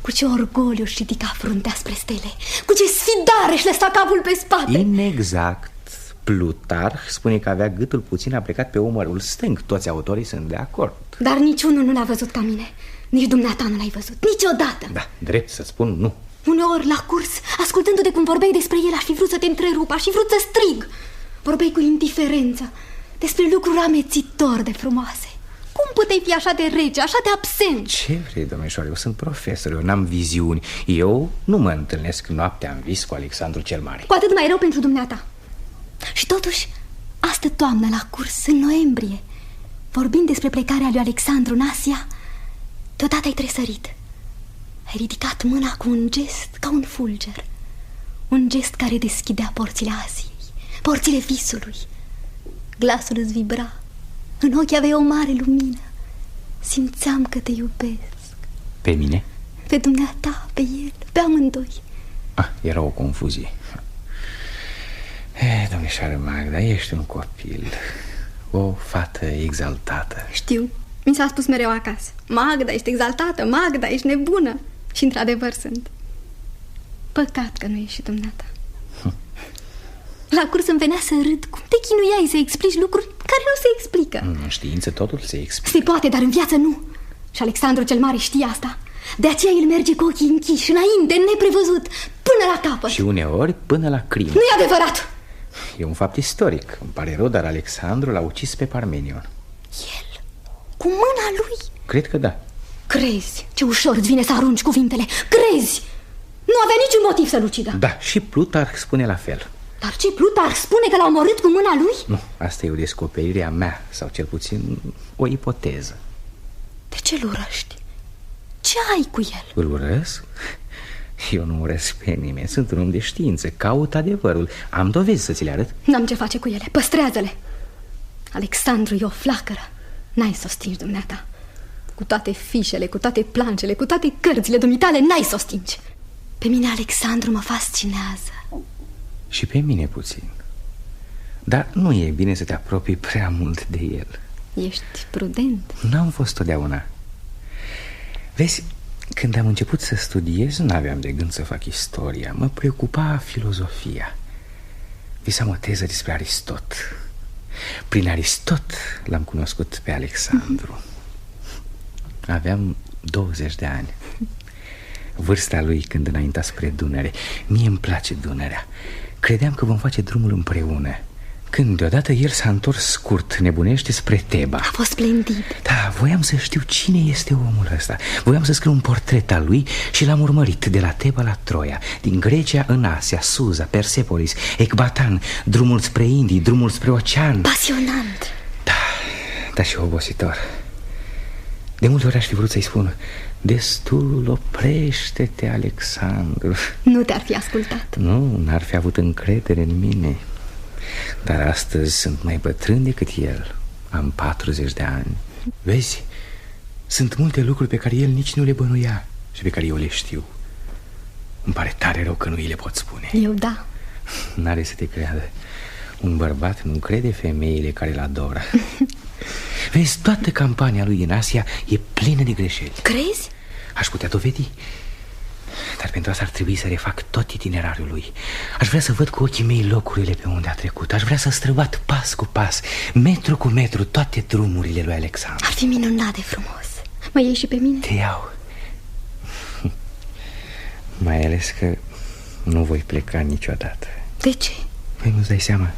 Cu ce orgoliu își ridica fruntea spre stele. Cu ce sfidare își lăsa capul pe spate. Inexact. Plutarh spune că avea gâtul puțin aplecat pe umărul stâng. Toți autorii sunt de acord. Dar niciunul nu l-a văzut ca mine. Nici dumneata nu l-ai văzut, niciodată. Da, drept să spun, nu. Uneori, la curs, ascultându-te cum vorbeai despre el, aș fi vrut să te întrerup, aș fi vrut să strig. Vorbeai cu indiferență despre lucruri amețitor de frumoase. Cum puteai fi așa de rece, așa de absent? Ce vrei, domnișoare? Eu sunt profesor, eu n-am viziuni. Eu nu mă întâlnesc noaptea în vis cu Alexandru cel Mare. Cu atât mai rău pentru dumneata. Și totuși, astă toamnă la curs, în noiembrie, vorbind despre plecarea lui Alexandru în Asia, deodată ai tresărit. Ai ridicat mâna cu un gest ca un fulger. Un gest care deschidea porțile Asiei, porțile visului. Glasul îți vibra. În ochi aveai o mare lumină. Simțeam că te iubesc. Pe mine? Pe dumneata, pe el, pe amândoi. Era o confuzie. Domnișoară Magda, ești un copil. O fată exaltată. Știu, mi s-a spus mereu acasă. Magda, ești exaltată, Magda, ești nebună. Și într-adevăr sunt. Păcat că nu ești și dumneata. La curs îmi venea să râd. Cum te chinuiai să explici lucruri care nu se explică? În știință totul se explică. Se poate, dar în viață nu. Și Alexandru cel Mare știe asta. De aceea el merge cu ochii închiși, înainte, neprevăzut, până la capăt. Și uneori până la crimă. Nu-i adevărat! E un fapt istoric. Îmi pare rău, dar Alexandru l-a ucis pe Parmenion. El? Cu mâna lui? Cred că da. Crezi? Ce ușor îți vine să arunci cuvintele. Crezi? Nu avea niciun motiv să-l ucidă. Da, și Plutarh spune la fel. Dar ce, Plutarh spune că l-a omorât cu mâna lui? Nu, asta e o descoperire a mea, sau cel puțin o ipoteză. De ce-l urăști? Ce ai cu el? Îl urăsc? Eu nu urăsc pe nimeni, sunt un om de știință, caut adevărul. Am dovezi să ți le arăt. N-am ce face cu ele, păstrează-le. Alexandru e o flacără. N-ai să o stingi, dumneata. Cu toate fișele, cu toate plancele, cu toate cărțile dumitale, n-ai să o stingi. Pe mine Alexandru mă fascinează. Și pe mine puțin. Dar nu e bine să te apropii prea mult de el. Ești prudent. N-am fost totdeauna. Vezi, când am început să studiez, n-aveam de gând să fac istoria. Mă preocupa filozofia. Visam o teză despre Aristot. Prin Aristot l-am cunoscut pe Alexandru. Aveam 20 de ani. Vârsta lui când înainta spre Dunăre. Mie îmi place Dunărea. Credeam că vom face drumul împreună, când deodată el s-a întors scurt, nebunește, spre Teba. A fost splendid. Da, voiam să știu cine este omul ăsta. Voiam să scriu un portret al lui și l-am urmărit de la Teba la Troia, din Grecia în Asia, Suza, Persepolis, Ecbatan, drumul spre Indii, drumul spre ocean. Pasionant. Da, dar și obositor. De multe ori aș fi vrut să-i spun: destul, oprește-te, Alexandru. Nu te-ar fi ascultat. Nu, n-ar fi avut încredere în mine. Dar astăzi sunt mai bătrân decât el. Am 40 de ani. Vezi, sunt multe lucruri pe care el nici nu le bănuia și pe care eu le știu. Îmi pare tare rău că nu îi le pot spune. Eu da. N-are să te creadă. Un bărbat nu crede femeile care îl adoră. Vezi, toată campania lui în Asia e plină de greșeli. Crezi? Aș putea dovedi. Dar pentru asta ar trebui să refac tot itinerariul lui. Aș vrea să văd cu ochii mei locurile pe unde a trecut. Aș vrea să străbat pas cu pas, metru cu metru, toate drumurile lui Alexandru. Ar fi minunat de frumos. Mă iei și pe mine? Te iau. Mai ales că nu voi pleca niciodată. De ce? Păi nu-ți dai seama,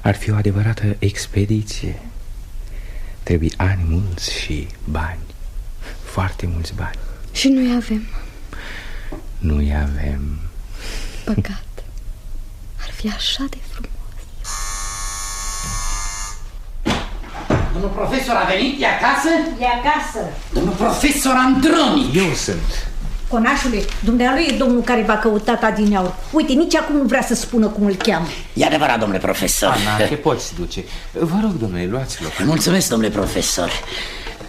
ar fi o adevărată expediție. Trebuie ani mulți și bani. Foarte mulți bani. Și nu-i avem. Nu-i avem. Păcat. Ar fi așa de frumos. Domnul profesor a venit? E acasă? E acasă. Domnul profesor Andronic. Eu sunt. Conașule, dumnealui e domnul care v-a căutat adineauri. Uite, nici acum nu vrea să spună cum îl cheamă. E adevărat, domnule profesor. Ana, te poți duce. Vă rog, domnule, luați loc. Mulțumesc, domnule profesor.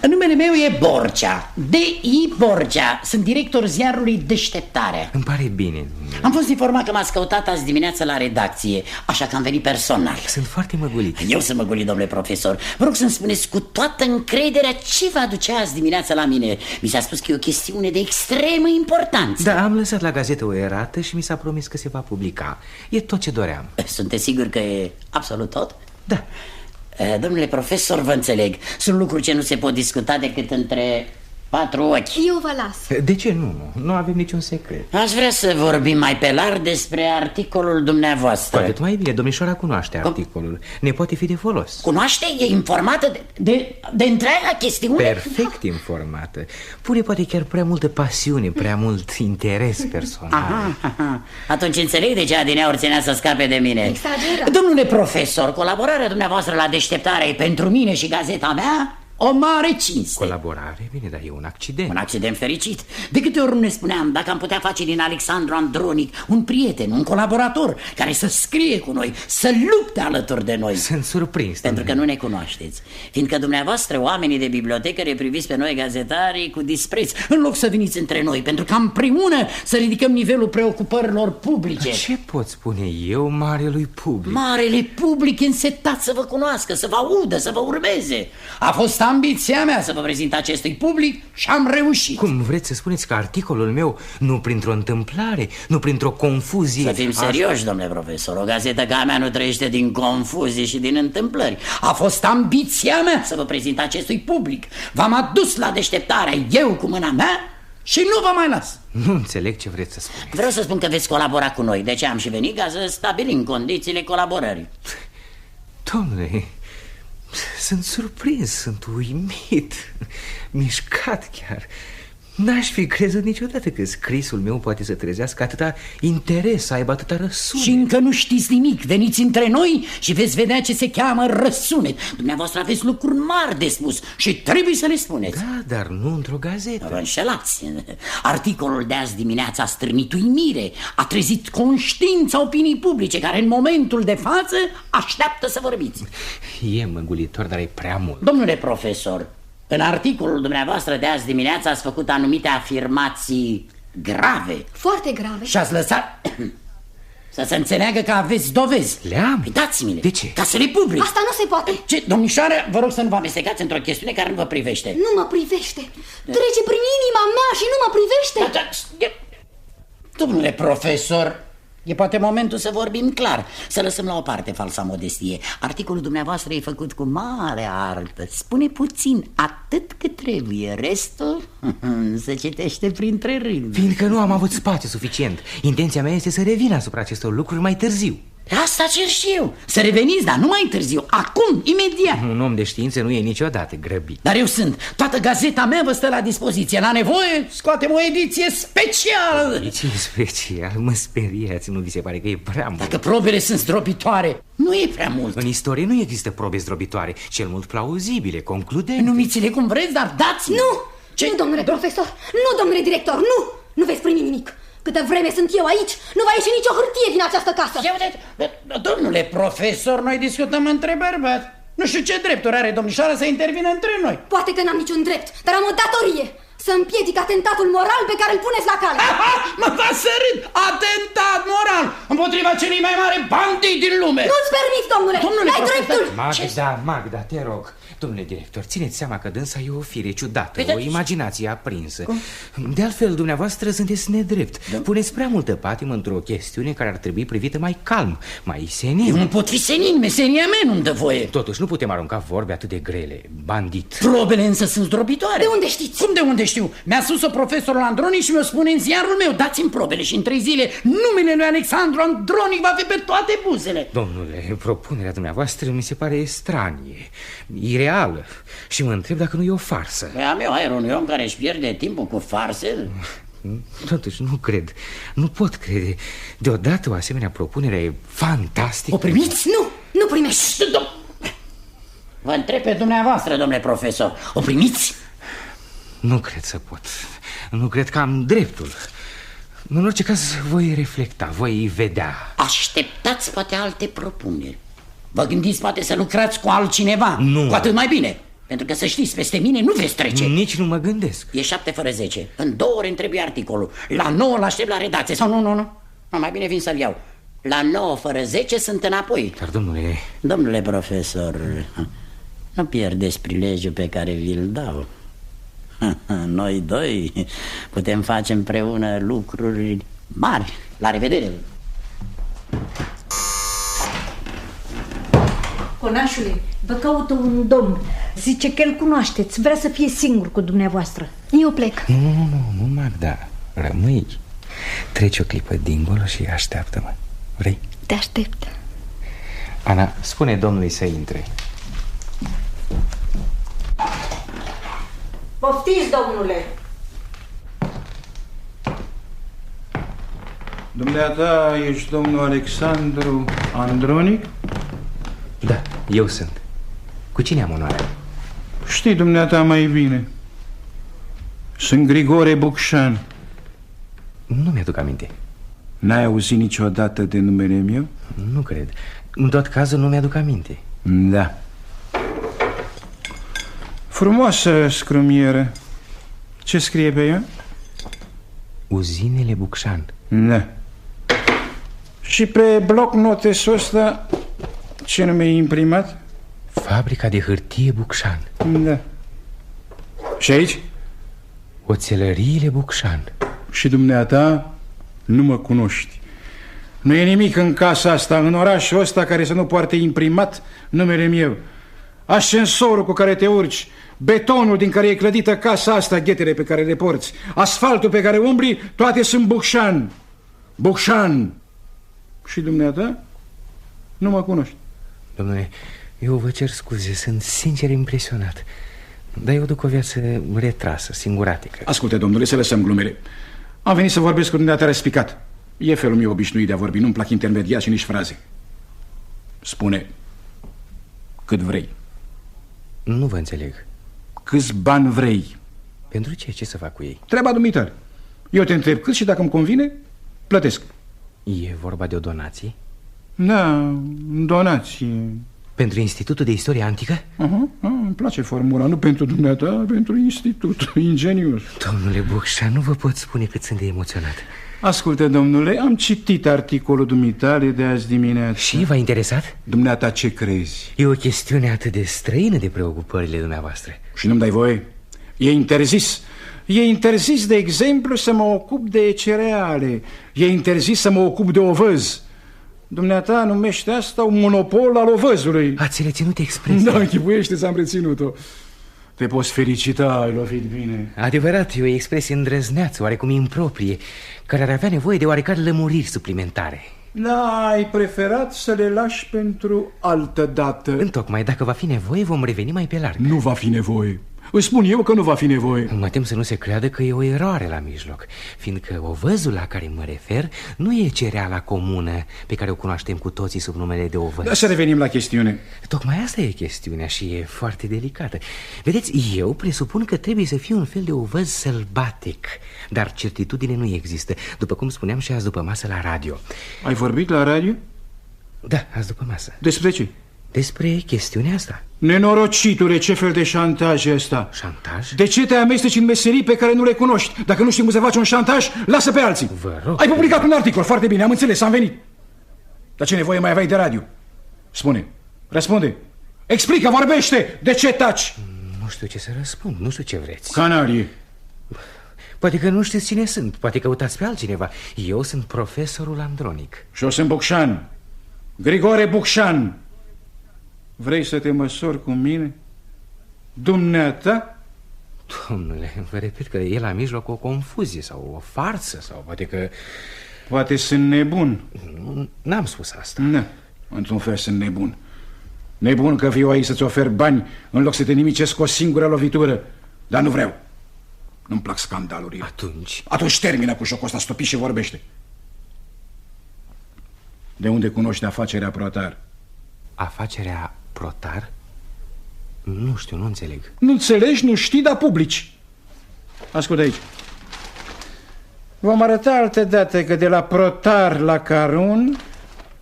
Numele meu e Borcea, D.I. Borcea. Sunt director ziarului Deșteptarea. Îmi pare bine. Am fost informat că m-ați căutat azi dimineață la redacție, așa că am venit personal. Sunt foarte măgulit. Eu sunt măgulit, domnule profesor. Vă rog să-mi spuneți cu toată încrederea ce vă aduce azi dimineață la mine. Mi s-a spus că e o chestiune de extremă importanță. Da, am lăsat la gazetă o erată și mi s-a promis că se va publica. E tot ce doream. Sunteți sigur că e absolut tot? Da. Domnule profesor, vă înțeleg. Sunt lucruri ce nu se pot discuta decât între patru ochi. Eu vă las. De ce nu? Nu avem niciun secret. Aș vrea să vorbim mai pe larg despre articolul dumneavoastră. Cu atât mai bine, domnișoara cunoaște articolul. Ne poate fi de folos. Cunoaște? E informată de întreaga chestiune? Perfect informată. Pune poate chiar prea multă pasiune, prea mult interes personal. Aha. Atunci înțeleg de ce adineauri ținea să scape de mine. Exageră. Domnule profesor, colaborarea dumneavoastră la Deșteptare e pentru mine și gazeta mea o mare cinste. Colaborare? Bine, dar e un accident. Un accident fericit. De câte ori nu ne spuneam dacă am putea face din Alexandru Andronic un prieten, un colaborator care să scrie cu noi, să lupte alături de noi. Sunt surprins. Pentru că nu ne cunoașteți. Fiindcă dumneavoastră, oamenii de bibliotecă, ne priviți pe noi gazetarii cu dispreț, în loc să veniți între noi, pentru că împreună să ridicăm nivelul preocupărilor publice. Ce pot spune eu marelui public? Marele public însetat să vă cunoască, să vă audă, să vă urmeze. A fost ambiția mea să vă prezint acestui public și am reușit. Cum vreți să spuneți că articolul meu, nu printr-o întâmplare, nu printr-o confuzie... Să fim serioși, domnule profesor, o gazetă ca a mea nu trăiește din confuzii și din întâmplări. A fost ambiția mea să vă prezint acestui public. V-am adus la deșteptarea eu cu mâna mea și nu vă mai las. Nu înțeleg ce vreți să spuneți. Vreau să spun că veți colabora cu noi, de ce am și venit ca să stabilim condițiile colaborării. Domnule, sunt surprins, sunt uimit, mișcat chiar. N-aș fi crezut niciodată că scrisul meu poate să trezească atâta interes, să aibă atâta răsunet. Și încă nu știți nimic, veniți între noi și veți vedea ce se cheamă răsunet. Dumneavoastră aveți lucruri mari de spus și trebuie să le spuneți. Da, dar nu într-o gazetă. Vă înșelați. Articolul de azi dimineața a strânit uimire, a trezit conștiința opinii publice, care în momentul de față așteaptă să vorbiți. E măgulitor, dar e prea mult. Domnule profesor, în articolul dumneavoastră de azi dimineața ați făcut anumite afirmații grave. Foarte grave. Și ați lăsat să se înțeleagă că aveți dovezi. Le-am. Dați-mi-le. De ce? Ca să le public. Asta nu se poate. Ce, domnișoară, vă rog să nu vă amestecați într-o chestiune care nu vă privește. Nu mă privește. Trece prin inima mea și nu mă privește. Domnule profesor, e poate momentul să vorbim clar, să lăsăm la o parte falsa modestie. Articolul dumneavoastră e făcut cu mare artă. Spune puțin, atât cât trebuie. Restul se citește printre rânduri. Fiindcă nu am avut spațiu suficient. Intenția mea este să revin asupra acestor lucruri mai târziu. Asta cer și eu. Să reveniți, dar nu mai târziu, acum, imediat. Un om de știință nu e niciodată grăbit. Dar eu sunt. Toată gazeta mea vă stă la dispoziție. La nevoie, scoatem o ediție specială. Ediție specială? Mă speriați, nu vi se pare că e prea mult? Dacă probele sunt zdrobitoare, nu e prea mult. În istorie nu există probe zdrobitoare, cel mult plauzibile, concludente. Numiți-le cum vreți, dar dați-mi. Nu, nu, domnule profesor, nu, domnule director, nu veți primi nimic. Câtă vreme sunt eu aici, nu va ieși nicio hârtie din această casă. Domnule profesor, noi discutăm între bărbați. Nu știu ce drepturi are domnișoara să intervină între noi. Poate că n-am niciun drept, dar am o datorie. Să împiedic atentatul moral pe care îl puneți la cale. Mă faci să râd! Atentat moral împotriva celui mai mare bandit din lume. Nu-ți permit, domnule, n-ai dreptul. Magda, te rog. Domnule director, țineți seama că dânsa e o fire ciudată, o imaginație aprinsă. De altfel, dumneavoastră sunteți nedrept. Puneți prea multă patimă într-o chestiune care ar trebui privită mai calm, mai senin. Eu nu pot fi senin, meseria mea nu-mi dă voie. Totuși, nu putem arunca vorbe atât de grele. Bandit. Probele însă sunt zdrobitoare. De unde știți? Cum de unde știu? Mi-a spus-o profesorul Andronic și mi-o spune în ziarul meu. Dați-mi probele și în 3 zile numele lui Alexandru Andronic va fi pe toate buzele. Domnule, propunerea dumneavoastră mi se pare stranie, ireală și mă întreb dacă nu e o farsă. Am eu aer unui om care își pierde timpul cu farse? Totuși nu cred, nu pot crede. Deodată o asemenea propunere e fantastică. O primiți? Nu primești. Vă întreb pe dumneavoastră, domnule profesor, o primiți? Nu cred să pot. Nu cred că am dreptul. În orice caz voi reflecta, voi vedea. Așteptați poate alte propuneri. Vă gândiți poate să lucrați cu altcineva? Nu. Cu atât mai bine. Pentru că să știți, peste mine nu veți trece. Nici nu mă gândesc. E 7 fără 10. În 2 ore îmi trebuie articolul. La 9 îl aștept la redacție. Sau nu. Mai bine vin să-l iau. La 9 fără 10 sunt înapoi. Dar domnule... Domnule profesor, nu pierdeți prilejul pe care vi-l dau. Noi doi putem face împreună lucruri mari. La revedere. Conașule, vă caută un domn. Zice că îl cunoașteți, vrea să fie singur cu dumneavoastră. Eu plec. Nu, Magda, rămâi. Treci o clipă dincolo și așteaptă-mă. Vrei? Te aștept. Ana, spune domnului să intre. Poftiți, domnule. Dumneata ești domnul Alexandru Andronic? Da, eu sunt. Cu cine am onoarea? Știi dumneata mai bine. Sunt Grigore Bucșan. Nu mi-aduc aminte. N-ai auzit niciodată de numele meu? Nu cred. În tot cazul nu mi-aduc aminte. Da. Frumoasă scrumieră. Ce scrie pe ea? Uzinele Bucșan. Da. Și pe bloc notesul ăsta ce nume e imprimat? Fabrica de hârtie Bucșan. Da. Și aici? Oțelăriile Bucșan. Și dumneata nu mă cunoști. Nu e nimic în casa asta, în orașul ăsta, care să nu poarte imprimat numele meu. Ascensorul cu care te urci, betonul din care e clădită casa asta, ghetele pe care le porți, asfaltul pe care umbli, toate sunt Bucșan. Bucșan. Și dumneata nu mă cunoști. Domnule, eu vă cer scuze, sunt sincer impresionat. Dar eu duc o viață retrasă, singuratică. Asculte, domnule, să lăsăm glumele. Am venit să vorbesc cu dumneata respicat. E felul meu obișnuit de a vorbi, nu-mi plac intermediari și nici fraze. Spune cât vrei. Nu vă înțeleg. Câți bani vrei? Pentru ce? Ce să fac cu ei? Treaba dumitale. Eu te întreb cât și dacă îmi convine, plătesc. E vorba de o donație? Da, donație. Pentru Institutul de Istorie Antică? Îmi place formula, nu pentru dumneata, pentru institut. Ingenios. Domnule Bucșa, nu vă pot spune cât sunt de emoționat. Ascultă, domnule, am citit articolul dumitale de azi dimineață. Și v-a interesat? Dumneata ce crezi? E o chestiune atât de străină de preocupările dumneavoastră. Și nu-mi dai voie? E interzis. E interzis, de exemplu, să mă ocup de cereale. E interzis să mă ocup de ovăz. Dumneata numește asta un monopol al ovăzului. Ați reținut expresia? Da, închipuiește să am reținut-o. Te poți felicita, ai lovit bine. Adevărat, e o expresie îndrăzneață, oarecum improprie, care ar avea nevoie de oarecare lămuriri suplimentare. Da, ai preferat să le lași pentru altă dată. Întocmai, dacă va fi nevoie, vom reveni mai pe larg. Nu va fi nevoie. Îți spun eu că nu va fi nevoie. Mă tem să nu se creadă că e o eroare la mijloc, fiindcă ovăzul la care mă refer nu e cereala comună pe care o cunoaștem cu toții sub numele de ovăz. Da, să revenim la chestiune. Tocmai asta e chestiunea și e foarte delicată. Vedeți, eu presupun că trebuie să fie un fel de ovăz sălbatic, dar certitudine nu există, după cum spuneam și azi după masă la radio. Ai vorbit la radio? Da, azi după masă. Despre ce? Despre chestiunea asta. Nenorocitule, ce fel de șantaj e ăsta? Șantaj? De ce te amesteci în meserii pe care nu le cunoști? Dacă nu știi cum să faci un șantaj, lasă pe alții. Vă rog. Ai publicat un articol, foarte bine, am înțeles, am venit. Dar ce nevoie mai aveai de radio? Spune, răspunde. Explică, vorbește, de ce taci? Nu știu ce să răspund, nu știu ce vreți. Canarie. Poate că nu știți cine sunt, poate căutați pe altcineva. Eu sunt profesorul Andronic. Și eu sunt Bucșan, Grigore Bucșan. Vrei să te măsori cu mine? Dumneata? Domnule, vă repet că e la mijloc o confuzie sau o farsă sau poate că... Poate sunt nebun. N-am spus asta. Nu, într-un fel sunt nebun. Nebun că viu aici să-ți ofer bani în loc să te nimicesc cu o singură lovitură. Dar nu vreau. Nu-mi plac scandalurile. Atunci termină cu jocul ăsta, stopi și vorbește. De unde cunoști afacerea Protar? Afacerea Protar? Nu știu, nu înțeleg. Nu înțelegi, nu știi, dar publici. Ascultă aici. Vom arăta altă dată că de la Protar la Carun,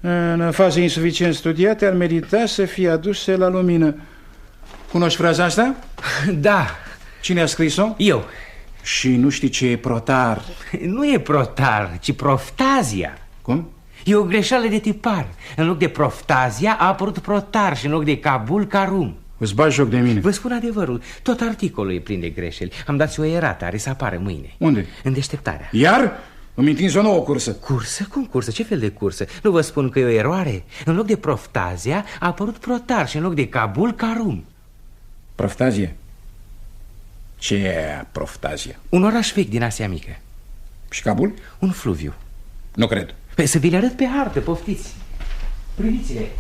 în faze insuficient studiate, ar merita să fie aduse la lumină. Cunoști fraza asta? Da. Cine a scris-o? Eu. Și nu știi ce e Protar? Nu e Protar, ci Proftazia. Cum? E o greșeală de tipar. În loc de Proftazia a apărut Protar și în loc de Kabul, Karum. Îți bagi joc de mine. Vă spun adevărul, tot articolul e plin de greșeli. Am dat și o erată, are să apară mâine. Unde? În Deșteptarea. Iar? Îmi întinzi o nouă cursă. Cursă? Cum cursă? Ce fel de cursă? Nu vă spun că e o eroare? În loc de Proftazia a apărut Protar și în loc de Kabul, Karum. Proftazia? Ce e Proftazia? Un oraș vechi din Asia Mică. Și Kabul? Un fluviu. Nu cred. Să vi le arăt pe hartă, poftiți. Priviți-le.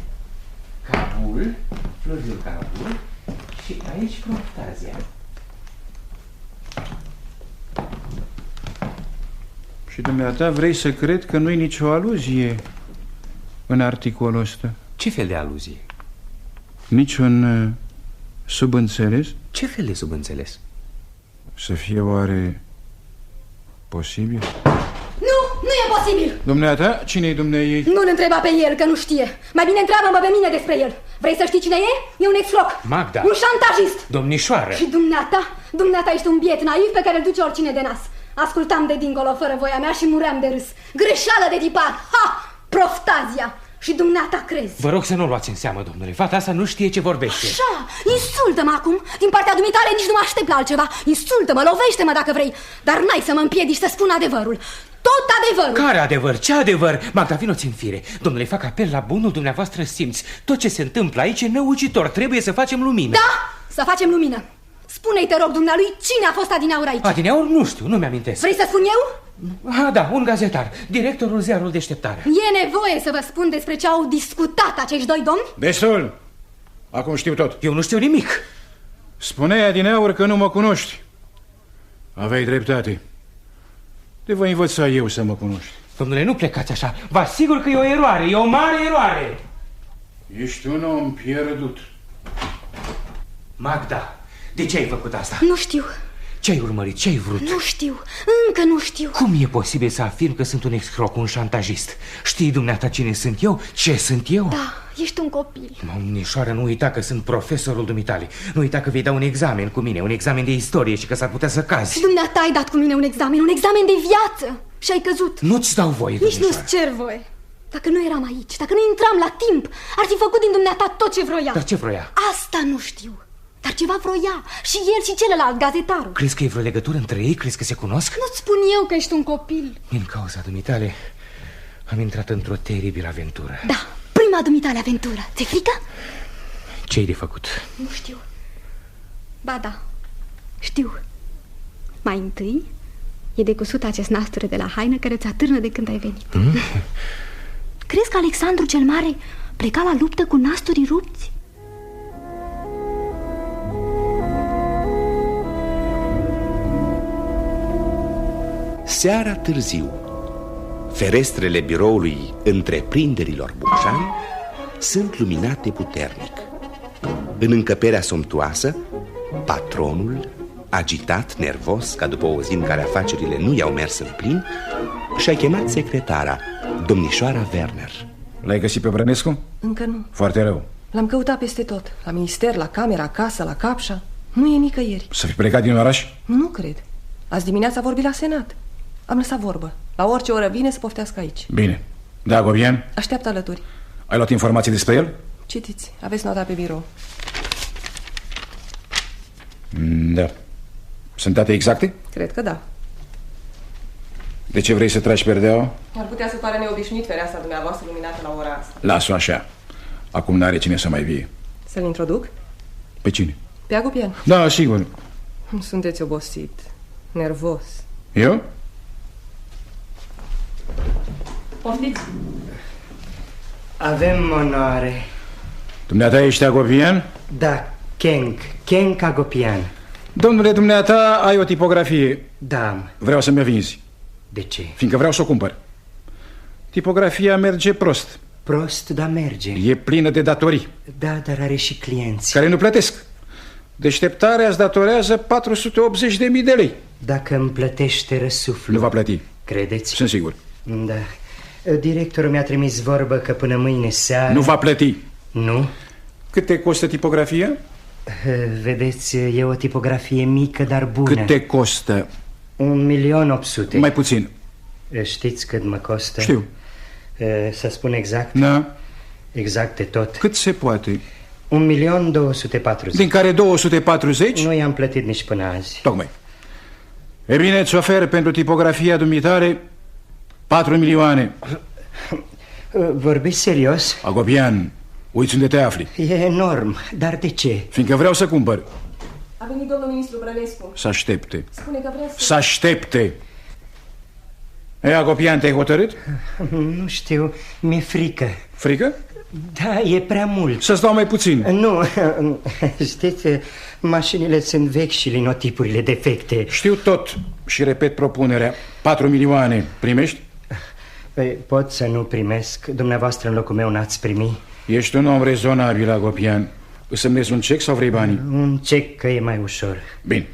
Kabul, fluviul Kabul și aici Proftazia. Și dumneata vrei să cred că nu-i nicio aluzie în articolul ăsta? Ce fel de aluzie? Niciun Subînțeles? Ce fel de subînțeles? Să fie oare posibil? Nu e posibil! Dumneata, cine-i dumneiei? Nu-l întreba pe el, că nu știe. Mai bine întreabă-mă pe mine despre el. Vrei să știi cine e? E un exfloc. Magda. Un șantajist. Domnișoară. Și dumneata ești un biet naiv pe care îl duce oricine de nas. Ascultam de dincolo fără voia mea și muream de râs. Greșeală de tipar. Ha! Proftazia. Și dumneata crezi. Vă rog să nu luați în seamă, domnule. Fata asta nu știe ce vorbește. Așa, insultă-mă acum. Din partea dumitale nici nu mă aștept la altceva. Insultă-mă, lovește-mă dacă vrei. Dar n-ai să mă împiedici să spun adevărul. Tot adevărul. Care adevăr? Ce adevăr? Magda, vino-ți în fire. Domnule, fac apel la bunul dumneavoastră simț. Tot ce se întâmplă aici e năucitor. Trebuie să facem lumină. Da, să facem lumină. Spune-i, te rog, dumnealui, cine a fost adineaur aici? Adineaur? Nu știu, nu mi-amintesc. Vrei să spun eu? Da, un gazetar, directorul ziarului Deșteptarea. E nevoie să vă spun despre ce au discutat acești doi domni? Destul! Acum știu tot. Eu nu știu nimic. Spuneai adineauri că nu mă cunoști. Aveai dreptate. Te voi învăța eu să mă cunoști. Domnule, nu plecați așa. Vă asigur că e o eroare, e o mare eroare. Ești un om pierdut. Magda, de ce ai făcut asta? Nu știu. Ce ai urmărit? Ce ai vrut? Nu știu, încă nu știu. Cum e posibil să afirm că sunt un excroc, un șantajist? Știi dumneata cine sunt eu? Ce sunt eu? Da, ești un copil. Domnișoară, nu uita că sunt profesorul dumitale. Nu uita că vei da un examen cu mine, un examen de istorie și că s-ar putea să cazi. Și dumneata ai dat cu mine un examen de viață. Și ai căzut. Nu-ți dau voie, nici nu-ți cer voie. Dacă nu eram aici, dacă nu intram la timp, ar fi făcut din dumneata tot ce vroia. Dar ce vroia? Asta nu știu. Dar ceva vroia. Și el și celălalt, gazetarul. Crezi că e vreo legătură între ei? Crezi că se cunosc? Nu-ți spun eu că ești un copil. Din cauza dumitale am intrat într-o teribilă aventură. Da, prima dumitale aventură. Ți-e frică? Ce-ai de făcut? Nu știu. Ba da, știu. Mai întâi e de cusut acest nasture de la haină care ți atârnă de când ai venit. Crezi că Alexandru cel Mare pleca la luptă cu nasturii rupți? Seara târziu, ferestrele biroului întreprinderilor Bucșani sunt luminate puternic. În încăperea somptuoasă, patronul, agitat, nervos, ca după o zi în care afacerile nu i-au mers în plin, și-a chemat secretara, domnișoara Werner. L-ai găsit pe Brănescu? Încă nu. Foarte rău. L-am căutat peste tot, la minister, la camera, acasă, la Capșa. Nu e nicăieri. Să fi plecat din oraș? Nu cred. Azi dimineața a vorbit la Senat. Am lăsat vorbă. La orice oră vine să poftească aici. Bine. Da, Gobian? Așteaptă alături. Ai luat informații despre el? Citiți, aveți nota pe birou. Da. Sunt date exacte? Cred că da. De ce vrei să tragi perdeaua? Ar putea să pară neobișnuit fereastra dumneavoastră luminată la ora asta. Las-o așa. Acum n-are cine să mai vie. Să-l introduc? Pe cine? Pe Agopian. Da, sigur. Sunteți obosit, nervos. Eu? Poftiți. Avem onoare. Dumneata ești Agopian? Da, Kenk Agopian. Domnule, dumneata ai o tipografie. Da. Vreau să-mi vinzi. De ce? Fiindcă vreau să o cumpăr. Tipografia merge prost. Prost, dar merge. E plină de datorii. Da, dar are și clienți care nu plătesc. Deșteptarea îți datorează 480.000 de lei. Dacă îmi plătește răsuflu. Nu va plăti. Credeți? Sunt sigur. Da. Directorul mi-a trimis vorbă că până mâine seară... Nu va plăti. Nu? Cât te costă tipografia? Vedeți, e o tipografie mică, dar bună. Cât te costă? 1.800.000. Mai puțin. Știți cât mă costă? Știu. Să spun exact? Da. Exact de tot. Cât se poate? 1.240.000. Din care 240? Nu i-am plătit nici până azi. Tocmai. E bine, îți ofer pentru tipografia dumitare 4 milioane. Vorbiți serios? Agopian, uiți unde te afli. E enorm, dar de ce? Fiindcă vreau să cumpăr. A venit domnul ministru Brănescu. Să aștepte. Spune că vrea să aștepte. E, Agopian, te-ai hotărât? Nu știu, mi-e frică. Frică? Da, e prea mult. Să-ți dau mai puțin. Nu, știți, mașinile sunt vechi și linotipurile defecte. Știu tot și repet propunerea. 4 milioane, primești? Păi, pot să nu primesc. Dumneavoastră în locul meu n-ați primi. Ești un om rezonabil, Agopian. Îți semnezi un cec sau vrei banii? Un cec, că e mai ușor. Bine.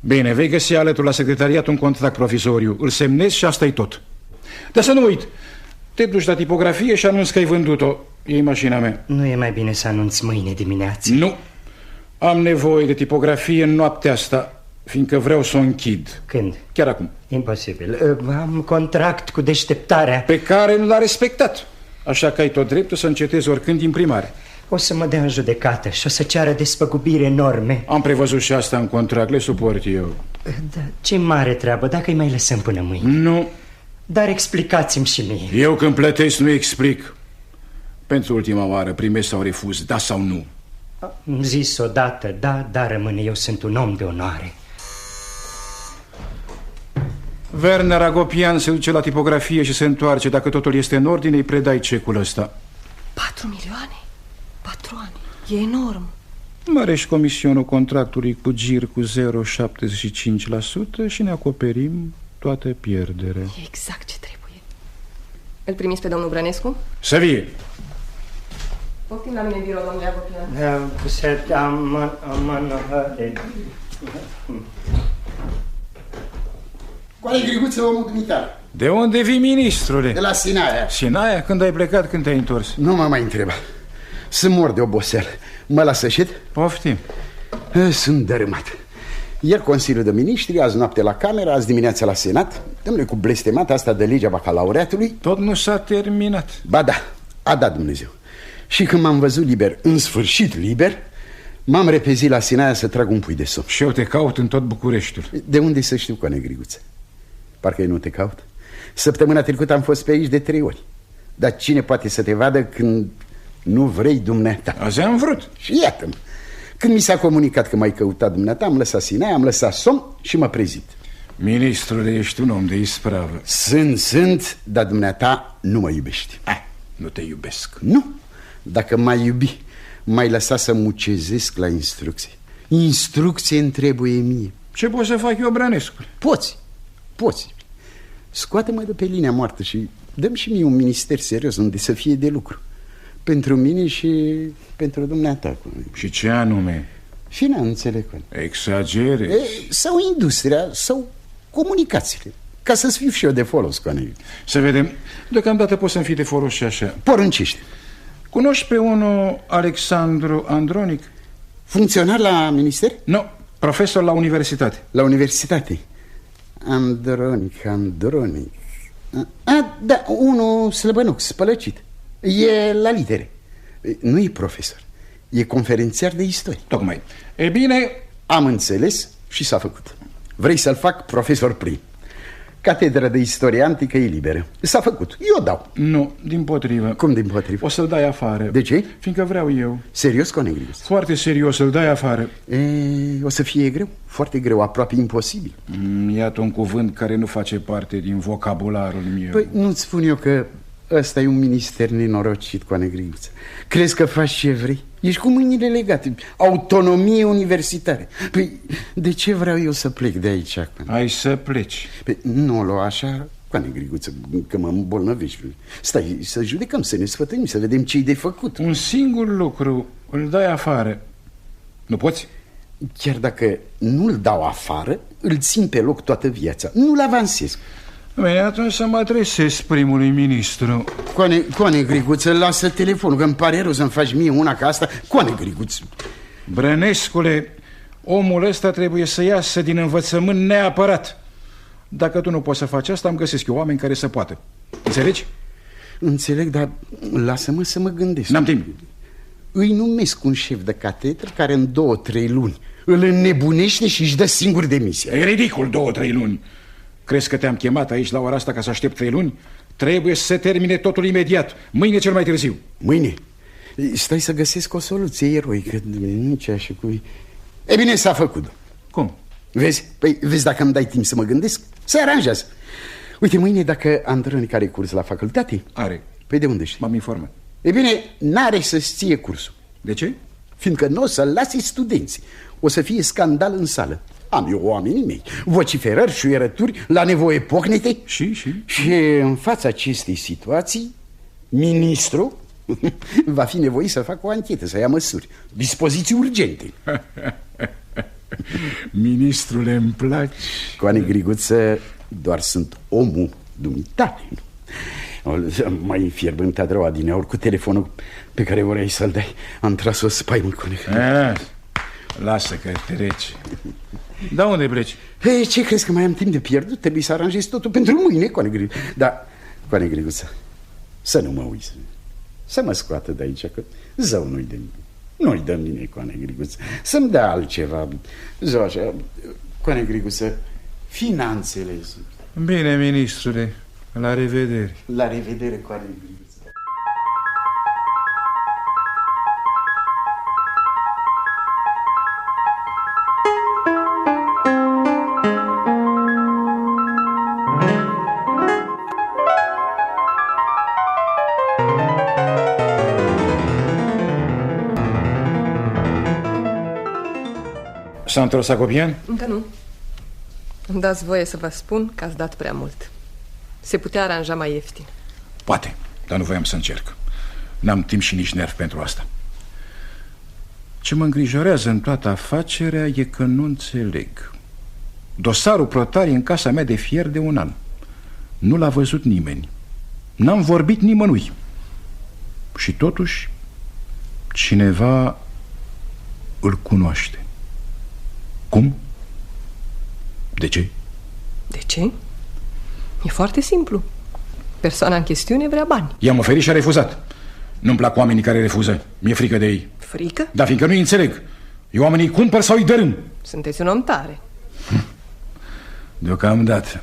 Bine, vei găsi alături la secretariat un contract provizoriu. Îl semnezi și asta e tot. Dar să nu uit, te duci la tipografie și anunți că ai vândut-o. E mașina mea. Nu e mai bine să anunți mâine dimineață? Nu. Am nevoie de tipografie în noaptea asta, fiindcă vreau să o închid. Când? Chiar acum. Imposibil. Am contract cu Deșteptarea. Pe care nu l-a respectat. Așa că ai tot dreptul să încetezi oricând imprimare. O să mă dea în judecată și o să ceară despăgubiri enorme. Am prevăzut și asta în contract, le suport eu. Da, ce mare treabă, dacă îi mai lăsăm până mâine. Nu. Dar explicați-mi și mie. Eu când plătesc nu explic. Pentru ultima oară primesc sau refuz, da sau nu. Am zis odată, da, dar rămâne, eu sunt un om de onoare. Werner Agopian se duce la tipografie și se întoarce. Dacă totul este în ordine, îi predai cecul ăsta. 4 milioane? 4 ani. E enorm. Mărești comisionul contractului cu gir cu 0,75% și ne acoperim toată pierderea. E exact ce trebuie. Îl primiți pe domnul Brănescu? Să vie! Poftim la mine în birou, domnule Agopian. Coale Griguță, omul dumitar. De unde vii, ministrule? De la Sinaia. Sinaia? Când ai plecat, când te-ai întors? Nu mă mai întreba. Sunt mor de oboseală. Mă las să șed? Poftim. Sunt dărâmat. Ieri Consiliul de Ministri, azi noapte la Cameră, azi dimineața la Senat. Dom'le, cu blestemata asta de legea bacalaureatului. Tot nu s-a terminat. Ba da, a dat Dumnezeu. Și când m-am văzut liber, în sfârșit liber, m-am repezit la Sinaia să trag un pui de somn. Și eu te caut în tot Bucureștiul. De unde să știu, Coane Griguță? Parcă eu nu te caut. Săptămâna trecută am fost pe aici de 3 ori. Dar cine poate să te vadă când nu vrei dumneata? Azi am vrut. Și iată-mă. Când mi s-a comunicat că m-ai căutat dumneata, am lăsat Sinaia, am lăsat somn și mă prezint. Ministrule, ești un om de ispravă. Sunt, dar dumneata nu mă iubești. Nu te iubesc. Nu. Dacă m-ai iubi, m-ai lăsat să mucezesc la instrucție. Instrucție îmi trebuie mie. Ce pot să fac eu, Brănescu? Poți. Scoate-mă de pe linia moartă și dă-mi și mie un minister serios unde să fie de lucru. Pentru mine și pentru dumneata. Și ce anume? Finanțele. Exagerezi. Sau industria, sau comunicațiile. Ca să-ți fiu și eu de folos, Coane. Să vedem. Deocamdată poți să-mi fii de folos și așa. Poruncește. Cunoști pe unul Alexandru Andronic? Funcționar la minister? Nu, profesor la universitate. La universitate? Andronic. Da, unul slăbănuc, spălăcit. E la litere. Nu e profesor, e conferențiar de istorie. Tocmai. E bine, am înțeles și s-a făcut. Vrei să-l fac profesor prim. Catedra de istorie antică e liberă. S-a făcut, eu dau. Nu, dimpotrivă. Cum dimpotrivă? O să-l dai afară. De ce? Fiindcă vreau eu. Serios, Coane Griguță? Foarte serios, să-l dai afară. O să fie greu, foarte greu, aproape imposibil. Iată un cuvânt care nu face parte din vocabularul meu. Păi nu-ți spun eu că ăsta e un minister nenorocit, Coane Griguță. Crezi că faci ce vrei? Ești cu mâinile legate. Autonomie universitară. Păi de ce vreau eu să plec de aici? Ai să pleci. Păi nu o lua așa, Coane Griguță, că mă îmbolnăvești. Stai, să judecăm, să ne sfătăim, să vedem ce-i de făcut. Un singur lucru, îl dai afară. Nu poți? Chiar dacă nu-l dau afară, îl țin pe loc toată viața. Nu-l avansez. Bine, atunci să mă adresez primului ministru. Coane Griguță, lasă telefonul, că îmi pare rău să-mi faci mie una ca asta. Coane Griguță. Brănescule, omul ăsta trebuie să iasă din învățământ neapărat. Dacă tu nu poți să faci asta, îmi găsesc eu oameni care să poată. Înțelegi? Înțeleg, dar lasă-mă să mă gândesc. N-am timp. Îi numesc un șef de catedră care în 2-3 luni îl înnebunește și își dă singur demisia. E ridicol 2-3 luni. Crezi că te-am chemat aici la ora asta ca să aștept 3 luni? Trebuie să se termine totul imediat. Mâine cel mai târziu. Mâine? Stai să găsesc o soluție eroică. Nici așa cu... E bine, s-a făcut. Cum? Vezi? Păi vezi dacă îmi dai timp să mă gândesc? Se aranjează. Uite, mâine dacă Andronic are curs la facultate? Are. Păi de unde știi? M-am informat. E bine, n-are să-ți ție cursul. De ce? Fiindcă nu o să-l lase studenții. O să fie scandal în sală. Am eu oamenii mei, vociferări, șuierături, la nevoie pocnete. Și în fața acestei situații, ministru Va fi nevoit să facă o anchetă, să ia măsuri, dispoziții urgente. Ministrule, îmi place. Coane Griguță, doar sunt omul dumitale. Mai fierbântă a doua adineauri cu telefonul pe care vrei să-l dai. Am tras o spaimă, Coane Griguță. Lasă că treci. Da, unde pleci? Hey, ce crezi că mai am timp de pierdut? Trebuie să aranjezi totul pentru mâine, Coane Griguță. Da, Coane Griguță, să nu mă uiți. Să mă scoată de aici, că zău nu-i de mine. Nu-i dă mine, Coane Griguță. Să-mi dea altceva. Zău așa, Coane Griguță, finanțele. Bine, ministrule, la revedere. La revedere, Coane Griguță. S-a întors Acopian? Încă nu. Îmi dați voie să vă spun că ați dat prea mult. Se putea aranja mai ieftin. Poate, dar nu voiam să încerc. N-am timp și nici nerv pentru asta. Ce mă îngrijorează în toată afacerea e că nu înțeleg. Dosarul Protarii în casa mea de fier de 1 an. Nu l-a văzut nimeni. N-am vorbit nimănui. Și totuși cineva îl cunoaște. Cum? De ce? De ce? E foarte simplu. Persoana în chestiune vrea bani. I-am oferit și a refuzat. Nu-mi plac oamenii care refuză. Mi-e frică de ei. Frică? Dar fiindcă nu-i înțeleg. Eu oamenii îi cumpăr sau îi dărâm. Sunteți un om tare. Deocamdată.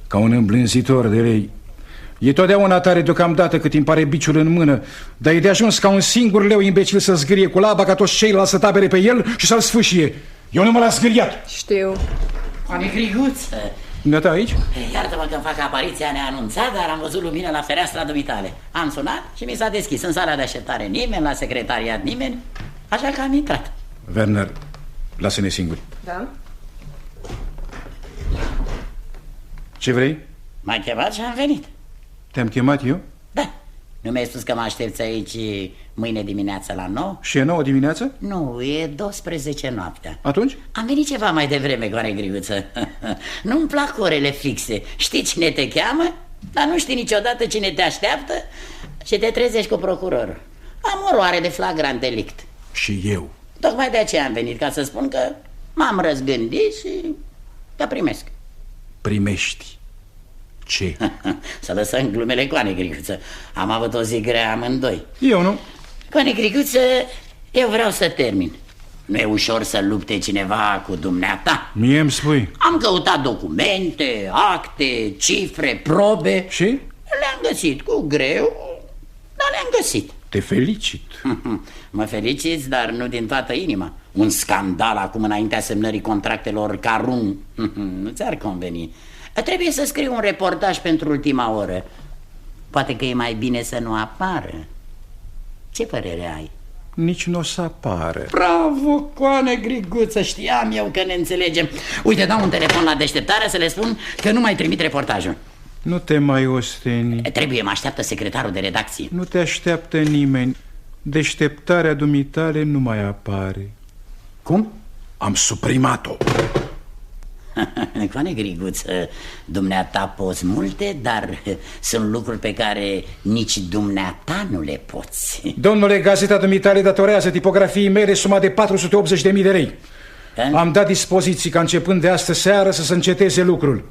Ca un îmblânzitor de lei. E totdeauna tare deocamdată cât îmi pare biciul în mână. Dar e de ajuns ca un singur leu imbecil să zgârie cu laba ca toți ceilalți să tabere pe el și să-l sfâșie. Eu nu mă las zgâriat. Știu. Coane Griguță. Dumneata aici? Iartă-mă că fac apariția neanunțat, dar am văzut lumină la fereastra dumitale. Am sunat și mi s-a deschis. În sala de așteptare nimeni, la secretariat nimeni, așa că am intrat. Werner, lasă-ne singuri. Da? Ce vrei? M-ai chemat și am venit. Te-am chemat eu? Da. Nu mi-ai spus că mă aștepți aici mâine dimineața la 9? Și e 9 dimineața? Nu, e 12 noaptea. Atunci? Am venit ceva mai devreme, Coane Griguță. Nu-mi plac orele fixe. Știi cine te cheamă, dar nu știi niciodată cine te așteaptă și te trezești cu procurorul. Am oroare de flagrant delict. Și eu. Tocmai de aceea am venit, ca să spun că m-am răzgândit și că primesc. Primești. Ce? Să lăsăm glumele, Coane Griguță. Am avut o zi grea amândoi. Eu nu. Coane Griguță, eu vreau să termin. Nu e ușor să lupte cineva cu dumneata. Mie îmi spui. Am căutat documente, acte, cifre, probe. Și? Le-am găsit cu greu, dar le-am găsit. Te felicit. Mă feliciți, dar nu din toată inima. Un scandal acum înaintea semnării contractelor Carun. Nu ți-ar conveni. Trebuie să scriu un reportaj pentru Ultima Oră. Poate că e mai bine să nu apară. Ce părere ai? Nici nu o să apară. Bravo, Coane Griguță, știam eu că ne înțelegem. Uite, dau un telefon la deșteptare să le spun că nu mai trimit reportajul. Nu te mai osteni. Trebuie, mă așteaptă secretarul de redacție. Nu te așteaptă nimeni. Deșteptarea dumitale nu mai apare. Cum? Am suprimat-o. Coane Griguță, dumneata poți multe, dar sunt lucruri pe care nici dumneata nu le poți. Domnule, gazeta dumitale datorează tipografiei mele suma de 480.000 de lei. Am dat dispoziții ca începând de astă seară să se înceteze lucrul.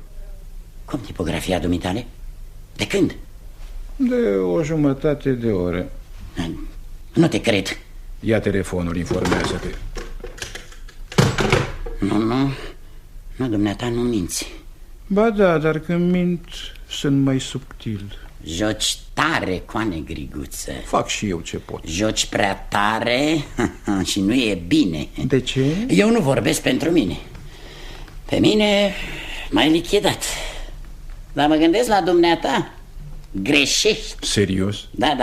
Cum tipografia dumitale? De când? De o jumătate de oră. Nu te cred. Ia telefonul, informează-te. Nu, dumneata, nu minți. Ba da, dar când mint sunt mai subtil. Joci tare, Coane Griguță. Fac și eu ce pot. Joci prea tare și nu e bine. De ce? Eu nu vorbesc pentru mine. Pe mine m-ai lichidat. Dar mă gândesc la dumneata. greșești. Serios? Da,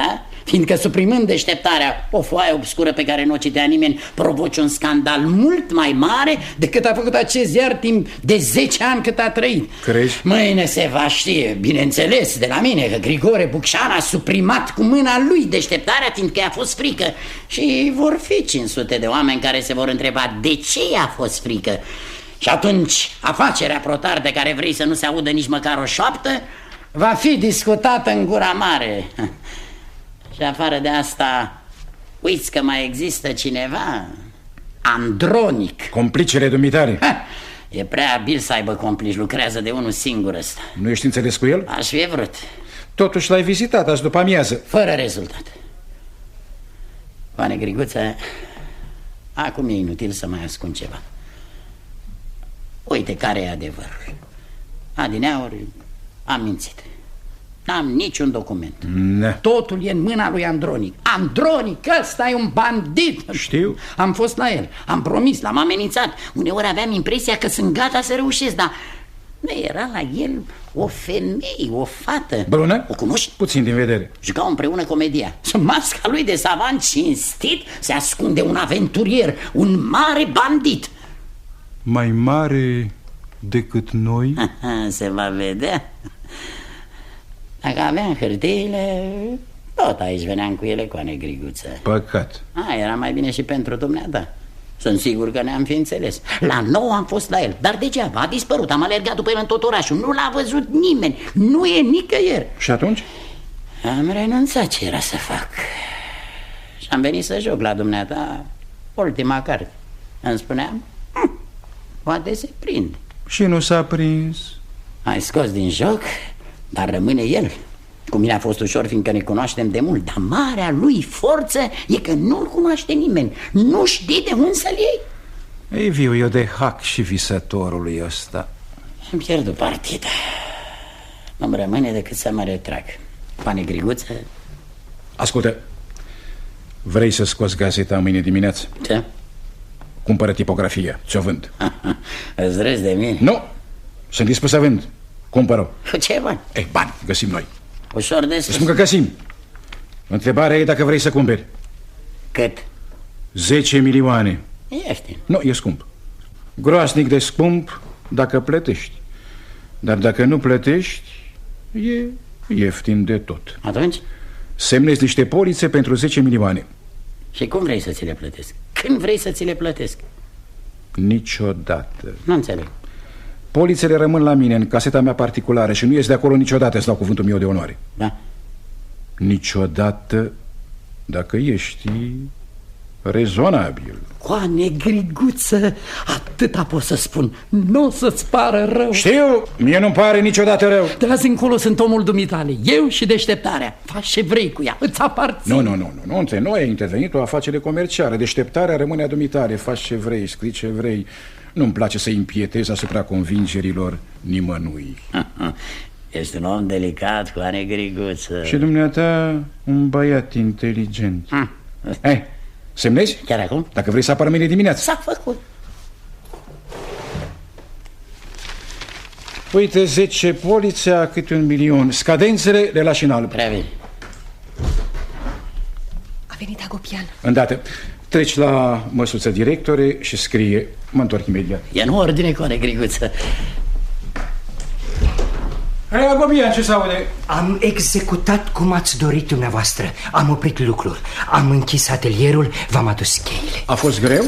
fiindcă suprimând deșteptarea, o foaie obscură pe care nu o citea nimeni, provoci un scandal mult mai mare decât a făcut acest ziar timp de 10 ani cât a trăit. Crezi? Mâine se va ști, bineînțeles, de la mine, că Grigore Bucșan a suprimat cu mâna lui deșteptarea, fiindcă i-a fost frică. Și vor fi 500 de oameni care se vor întreba de ce i-a fost frică. Și atunci afacerea Protar, de care vrei să nu se audă nici măcar o șoaptă, va fi discutată în gura mare. Și afară de asta, uiți că mai există cineva, Andronic. Complicele dumitare. E prea abil să aibă complici, lucrează de unul singur ăsta. Nu ești înțeles cu el? Aș fi vrut. Totuși l-ai vizitat azi după amiază. Fără rezultat. Pane Griguță, acum e inutil să mai ascund ceva. Uite care e adevărul. Adineauri am mințit. N-am niciun document. Totul e în mâna lui Andronic. Andronic, ăsta e un bandit. Știu. Am fost la el, am promis, l-am amenințat. Uneori aveam impresia că sunt gata să reușesc, dar nu era la el o femeie, o fată. Brună? O cunoști? Puțin din vedere. Jucau împreună comedia. Sub masca lui de savant cinstit se ascunde un aventurier, un mare bandit. Mai mare decât noi? Se va vedea. Dacă aveam hârtiile, tot aici veneam cu ele, Coane Griguță. Păcat. Era mai bine și pentru dumneata. Sunt sigur că ne-am fi înțeles. La 9 am fost la el, dar degeaba, a dispărut. Am alergat după el în tot orașul, nu l-a văzut nimeni. Nu e nicăieri. Și atunci? Am renunțat ce era să fac. Și am venit să joc la dumneata ultima carte. Îmi spuneam, poate se prinde. Și nu s-a prins. Ai scos din joc, dar rămâne el. Cu mine a fost ușor, fiindcă ne cunoaștem de mult. Dar marea lui forță e că nu-l cunoaște nimeni. Nu știi de unde să-l iei. Ei, viu eu de hac și visătorului ăsta. Am pierdut partida. Nu-mi rămâne decât să mă retrag. Pane Griguță. Ascultă, vrei să scoți gazeta mâine dimineață? Ce? Cumpără tipografia, ți-o vând. Îți râzi de mine? Nu, sunt dispus să vând. Cumpără. Cu ce bani? Ei, bani, găsim noi. Ușor de spus. Spun că găsim. Întrebarea e dacă vrei să cumperi. Cât? 10 milioane. E ieftin. Nu, e scump. Groasnic de scump dacă plătești. Dar dacă nu plătești, e ieftin de tot. Atunci? Semnezi niște polițe pentru 10 milioane. Și cum vrei să ți le plătesc? Când vrei să ți le plătesc? Niciodată. Nu înțeleg. Polițele rămân la mine în caseta mea particulară și nu ies de acolo niciodată, îți dau cuvântul meu de onoare. Da. Niciodată, dacă ești rezonabil. Coane Griguță, atâta pot să spun. Nu o să-ți pară rău. Știu, mie nu-mi pare niciodată rău. De azi încolo sunt omul dumitale, eu și deșteptarea. Faci ce vrei cu ea, îți aparține. Nu, între noi a intervenit o afacere comercială. Deșteptarea rămâne a dumitale. Faci ce vrei, scrii ce vrei. Nu-mi place să impietez asupra convingerilor nimănui. Ești un om delicat, Coane Griguță. Și dumneata un băiat inteligent. Hai, semnezi? Chiar acum? Dacă vrei să apară mâine dimineață. S-a făcut. Uite, 10 polițe, câte 1 milion. Scadențele le lași în alb. Prea bine. A venit Agopian. Îndată. Treci la măsuță directore și scrie. Mă întorc imediat. E în ordine, Coane Griguță. Hai, Agopian, ce s-aude? Am executat cum ați dorit dumneavoastră. Am oprit lucrul. Am închis atelierul, v-am adus cheile. A fost greu?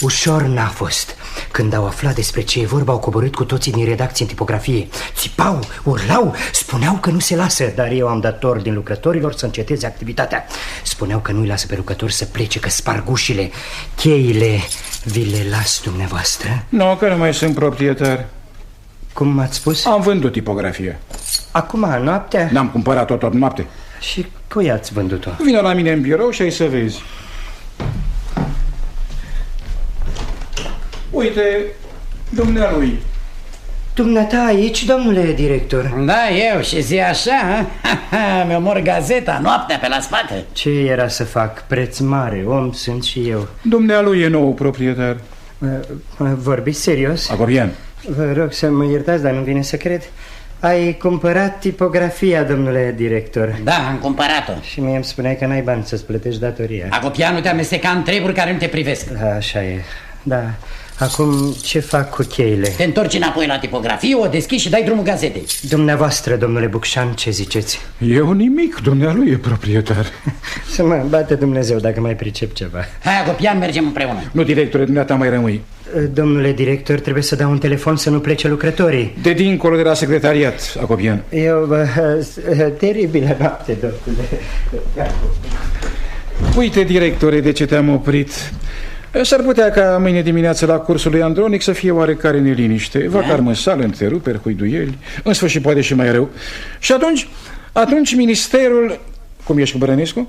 Ușor n-a fost. Când au aflat despre ce e vorba, au coborât cu toții din redacție în tipografie. Țipau, urlau, spuneau că nu se lasă. Dar eu am dat ordin lucrătorilor să înceteze activitatea. Spuneau că nu-i lasă pe lucrători să plece, că sparg ușile. Cheile vi le las dumneavoastră? Nu, că nu mai sunt proprietar. Cum m-ați spus? Am vândut tipografia. Acum, noaptea? N-am cumpărat-o tot noapte. Și cui ați vândut-o? Vino la mine în birou și ai să vezi. Uite, dumnealui. Dumneata aici, domnule director? Da, eu și zi așa, mi-o mor gazeta, noaptea pe la spate. Ce era să fac? Preț mare, om sunt și eu. Dumnealui e nou proprietar. Vorbiți serios? Agopian. Vă rog să mă iertați, dar nu vine să cred. Ai cumpărat tipografia, domnule director? Da, am cumpărat-o. Și mie îmi spuneai că n-ai bani să-ți plătești datoria. Agopian, nu te amesteca în treburi care nu te privesc. Așa e, da. Acum ce fac cu cheile? Te întorci înapoi la tipografie, o deschizi și dai drumul gazetei. Dumneavoastră, domnule Bucșan, ce ziceți? Eu nimic, dumnealui e proprietar. Să mă bate Dumnezeu dacă mai pricep ceva. Hai, Agopian, mergem împreună. Nu, directore, dumneata mai rămâi. Domnule director, trebuie să dau un telefon să nu plece lucrătorii. De dincolo de la secretariat, Agopian. Teribilă noapte, doctore. Uite, directore, de ce te-am oprit. S-ar putea ca mâine dimineață la cursul lui Andronic să fie oarecare neliniște, vacar măsală, întreruperi, huiduieli, în sfârșit poate și mai rău. Și atunci ministerul... Cum ești cu Bărănescu?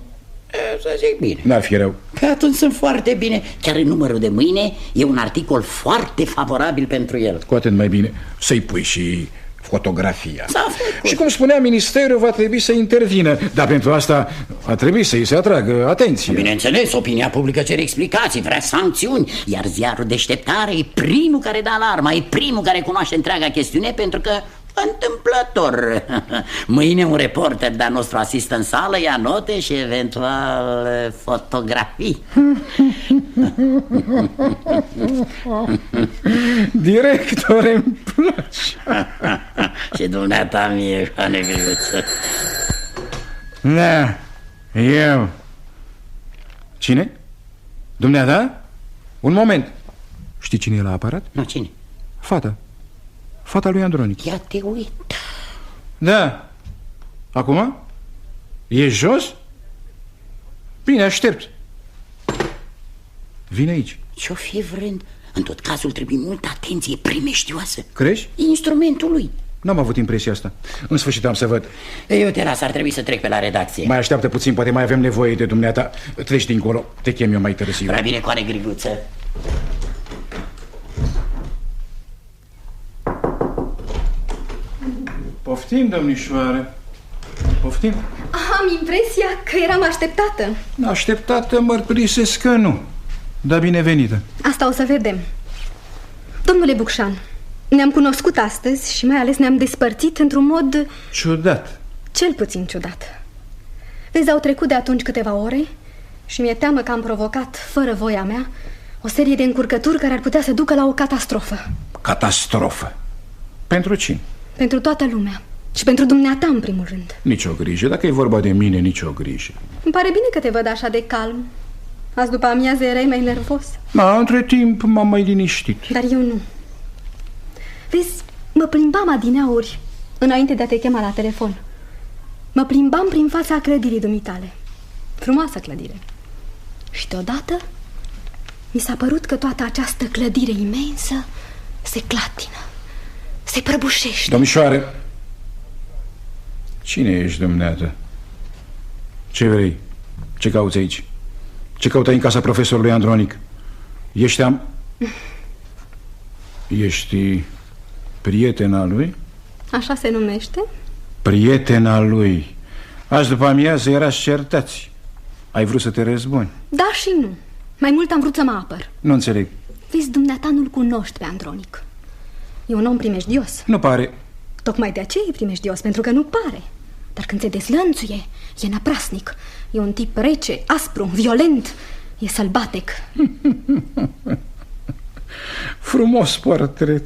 Să zic bine. N-ar fi rău. Că atunci sunt foarte bine. Chiar în numărul de mâine e un articol foarte favorabil pentru el. Cu atât mai bine să-i pui și fotografia. Și cum spunea ministerul, va trebui să intervină. Dar pentru asta a trebuit să-i se atragă atenție. Bineînțeles, opinia publică cere explicații, vrea sancțiuni. Iar ziarul Deșteptare e primul care dă alarma, e primul care cunoaște întreaga chestiune, pentru că întâmplător mâine un reporter de-a nostru asistă în sală, ia note și eventual fotografii. Director, îmi place. Și dumneata mie, Negriuță. Da, eu. Cine? Dumneata? Un moment. Știi cine e la aparat? Nu, cine? Fata lui Andronic. Ia te uit. Da. Acum? E jos? Bine, aștept. Vine aici. Ce-o fi vrând? În tot cazul trebuie multă atenție primeștioasă. Crezi? Instrumentul lui. N-am avut impresia asta. În sfârșit am să văd. Eu te las, ar trebui să trec pe la redacție. Mai așteaptă puțin, poate mai avem nevoie de dumneata. Treci dincolo, te chem eu mai târziu. Prea bine, Coane Griguță. Poftim, domnișoare. Poftim. Am impresia că eram așteptată. Așteptată mărturisesc că nu. Dar binevenită. Asta o să vedem. Domnule Bucșan, ne-am cunoscut astăzi și mai ales ne-am despărțit într-un mod... ciudat. Cel puțin ciudat. Vezi, au trecut de atunci câteva ore și mi-e teamă că am provocat, fără voia mea, o serie de încurcături care ar putea să ducă la o catastrofă. Catastrofă? Pentru cine? Pentru toată lumea. Și pentru dumneata, în primul rând. Nicio grijă, dacă e vorba de mine, nicio grijă. Îmi pare bine că te văd așa de calm. Azi după amiază erai mai nervos. Da, între timp m-am mai liniștit. Dar eu nu. Vezi, mă plimbam adineauri, înainte de a te chema la telefon. Mă plimbam prin fața clădirii dumitale. Frumoasă clădire. Și deodată mi s-a părut că toată această clădire imensă se clatină, se prăbușește. Domnișoare, cine ești, dumneata? Ce vrei? Ce cauți aici? Ce caută în casa profesorului Andronic? Ești prietena lui? Așa se numește? Prietena lui. Azi după amiază erați certați. Ai vrut să te răzbuni? Da și nu. Mai mult am vrut să mă apăr. Nu înțeleg. Vezi, dumneata nu-l cunoști pe Andronic. E un om primejdios. Nu pare. Tocmai de aceea e primejdios, pentru că nu pare. Dar când se dezlănțuie, e năprasnic. E un tip rece, aspru, violent. E sălbatec. Frumos portret.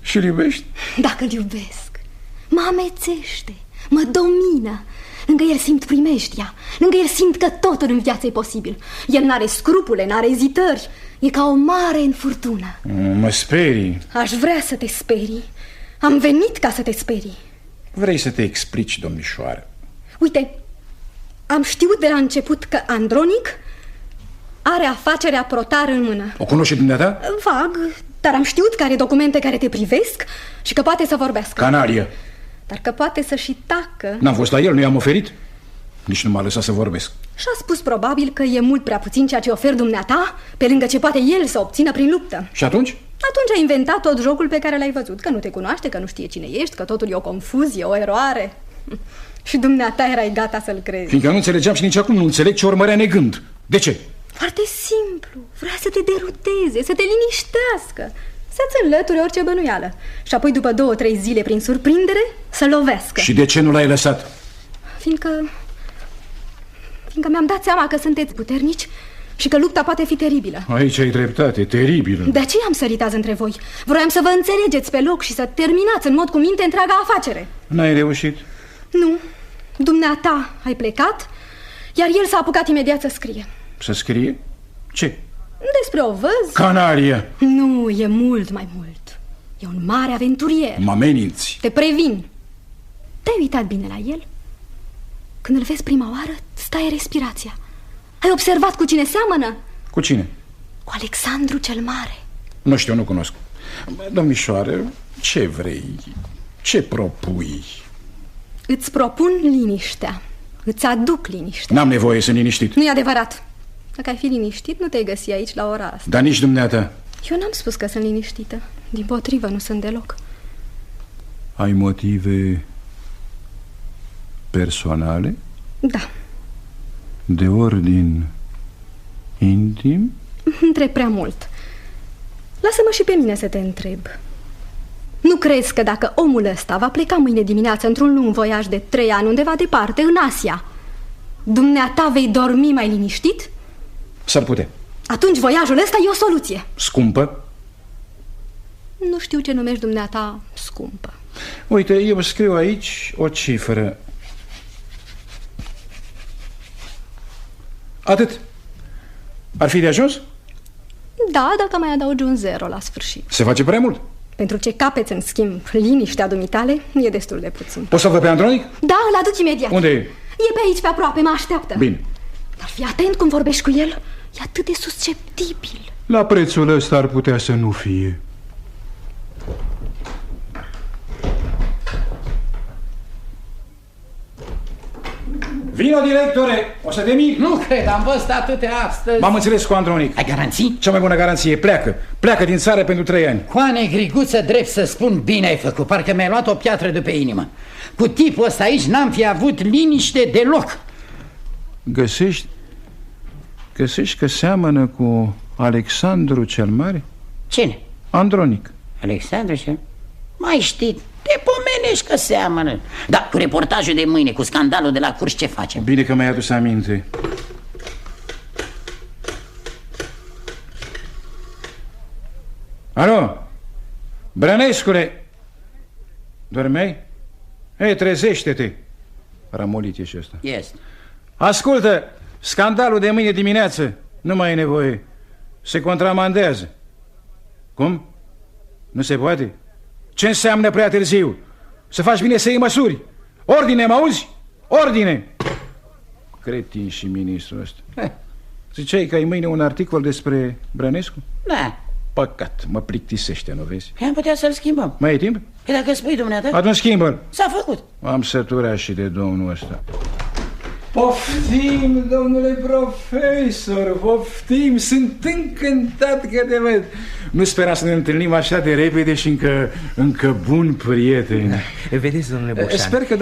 Și-l iubești? Dacă-l iubesc. Mă amețește, mă domină. Lângă el simt primeștia. Lângă el simt că totul în viață e posibil. El n-are scrupule, n-are ezitări. E ca o mare în furtună. Mă sperii. Aș vrea să te sperii. Am venit ca să te sperii. Vrei să te explici, domnișoară? Uite, am știut de la început că Andronic are afacerea Protar în mână. O cunoști dumneata? Vag, dar am știut că are documente care te privesc și că poate să vorbească. Canalie. Dar că poate să și tacă. N-am fost la el, nu i-am oferit. Nici nu m-a lăsat să vorbesc. Și-a spus probabil că e mult prea puțin ceea ce ofer dumneata, pe lângă ce poate el să obțină prin luptă. Și atunci? Atunci a inventat tot jocul pe care l-ai văzut. Că nu te cunoaște, că nu știe cine ești, că totul e o confuzie, o eroare. Și dumneata erai gata să-l crezi. Fiindcă nu înțelegeam și nici acum nu înțeleg ce urmărea negând. De ce? Foarte simplu. Vrea să te deruteze, să te liniștească, să-ți înlăture orice bănuială și apoi după 2-3 zile, prin surprindere, să lovească. Și de ce nu l-ai lăsat? Fiindcă mi-am dat seama că sunteți puternici și că lupta poate fi teribilă. Aici ai dreptate, teribilă. De aceea am sărit azi între voi. Vroiam să vă înțelegeți pe loc și să terminați în mod cu minte întreaga afacere. N-ai reușit? Nu, dumneata ai plecat, iar el s-a apucat imediat să scrie. Să scrie? Ce? Despre o văz. Canaria. Nu, e mult mai mult. E un mare aventurier. Mă ameninți. Te previn. Te-ai uitat bine la el? Când îl vezi prima oară, îți taie respirația. Ai observat cu cine seamănă? Cu cine? Cu Alexandru cel Mare. Nu știu, nu cunosc. Domnișoară, ce vrei? Ce propui? Îți propun liniștea. Îți aduc liniștea. N-am nevoie, sunt liniștit. Nu e adevărat. Dacă ai fi liniștit, nu te-ai găsi aici la ora asta. Dar nici dumneata. Eu n-am spus că sunt liniștită. Dimpotrivă, nu sunt deloc. Ai motive personale? Da. De ordin intim? Întreb prea mult. Lasă-mă și pe mine să te întreb. Nu crezi că dacă omul ăsta va pleca mâine dimineață într-un lung voiaj de 3 ani undeva departe, în Asia, dumneata vei dormi mai liniștit? S-ar putea. Atunci voiajul ăsta e o soluție. Scumpă? Nu știu ce numești dumneata scumpă. Uite, eu scriu aici o cifră. Atât. Ar fi de ajuns? Da, dacă mai adaugi un 0 la sfârșit. Se face prea mult. Pentru ce capeți, în schimb, liniștea dumitale, e destul de puțin. Poți să-l văd pe Andronic? Da, îl aduc imediat. Unde e? E pe aici, pe aproape, mă așteaptă. Bine. Dar fii atent cum vorbești cu el. E atât de susceptibil. La prețul ăsta ar putea să nu fie. Vino, directore! O să te mir. Nu cred, am văzut atâtea astăzi. M-am înțeles cu Andronic. Ai garanții? Cea mai bună garanție, pleacă. Pleacă din țară pentru 3 ani. Coane Griguță, drept să spun, bine ai făcut. Parcă mi-ai luat o piatră de pe inimă. Cu tipul ăsta aici n-am fi avut liniște deloc. Găsești că seamănă cu Alexandru cel Mare? Cine? Andronic. Alexandru cel? Mai știi, te pomenești că seamănă. Da, cu reportajul de mâine, cu scandalul de la curs, ce facem? Bine că mi-ai adus aminte. Alo? Brănescule! Dormeai? Ei, trezește-te! Rămolit e și ăsta. Este. Ascultă, scandalul de mâine dimineață. Nu mai e nevoie. Se contramandează. Cum? Nu se poate? Ce înseamnă prea târziu? Să faci bine să iei măsuri. Ordine, mă auzi? Ordine! Cretin și ministrul ăsta. Ziceai că ai mâine un articol despre Brănescu? Da. Păcat, mă plictisește, nu vezi? Am putea să-l schimbăm. Mai e timp? Păi dacă spui dumneata... Atunci schimbă-l. S-a făcut. Am săturat și de domnul ăsta. Poftim, domnule profesor, poftim, sunt încântat că te văd. Nu speram să ne întâlnim așa de repede și încă bun prieten. Vedeți, domnule Boșan. Sper că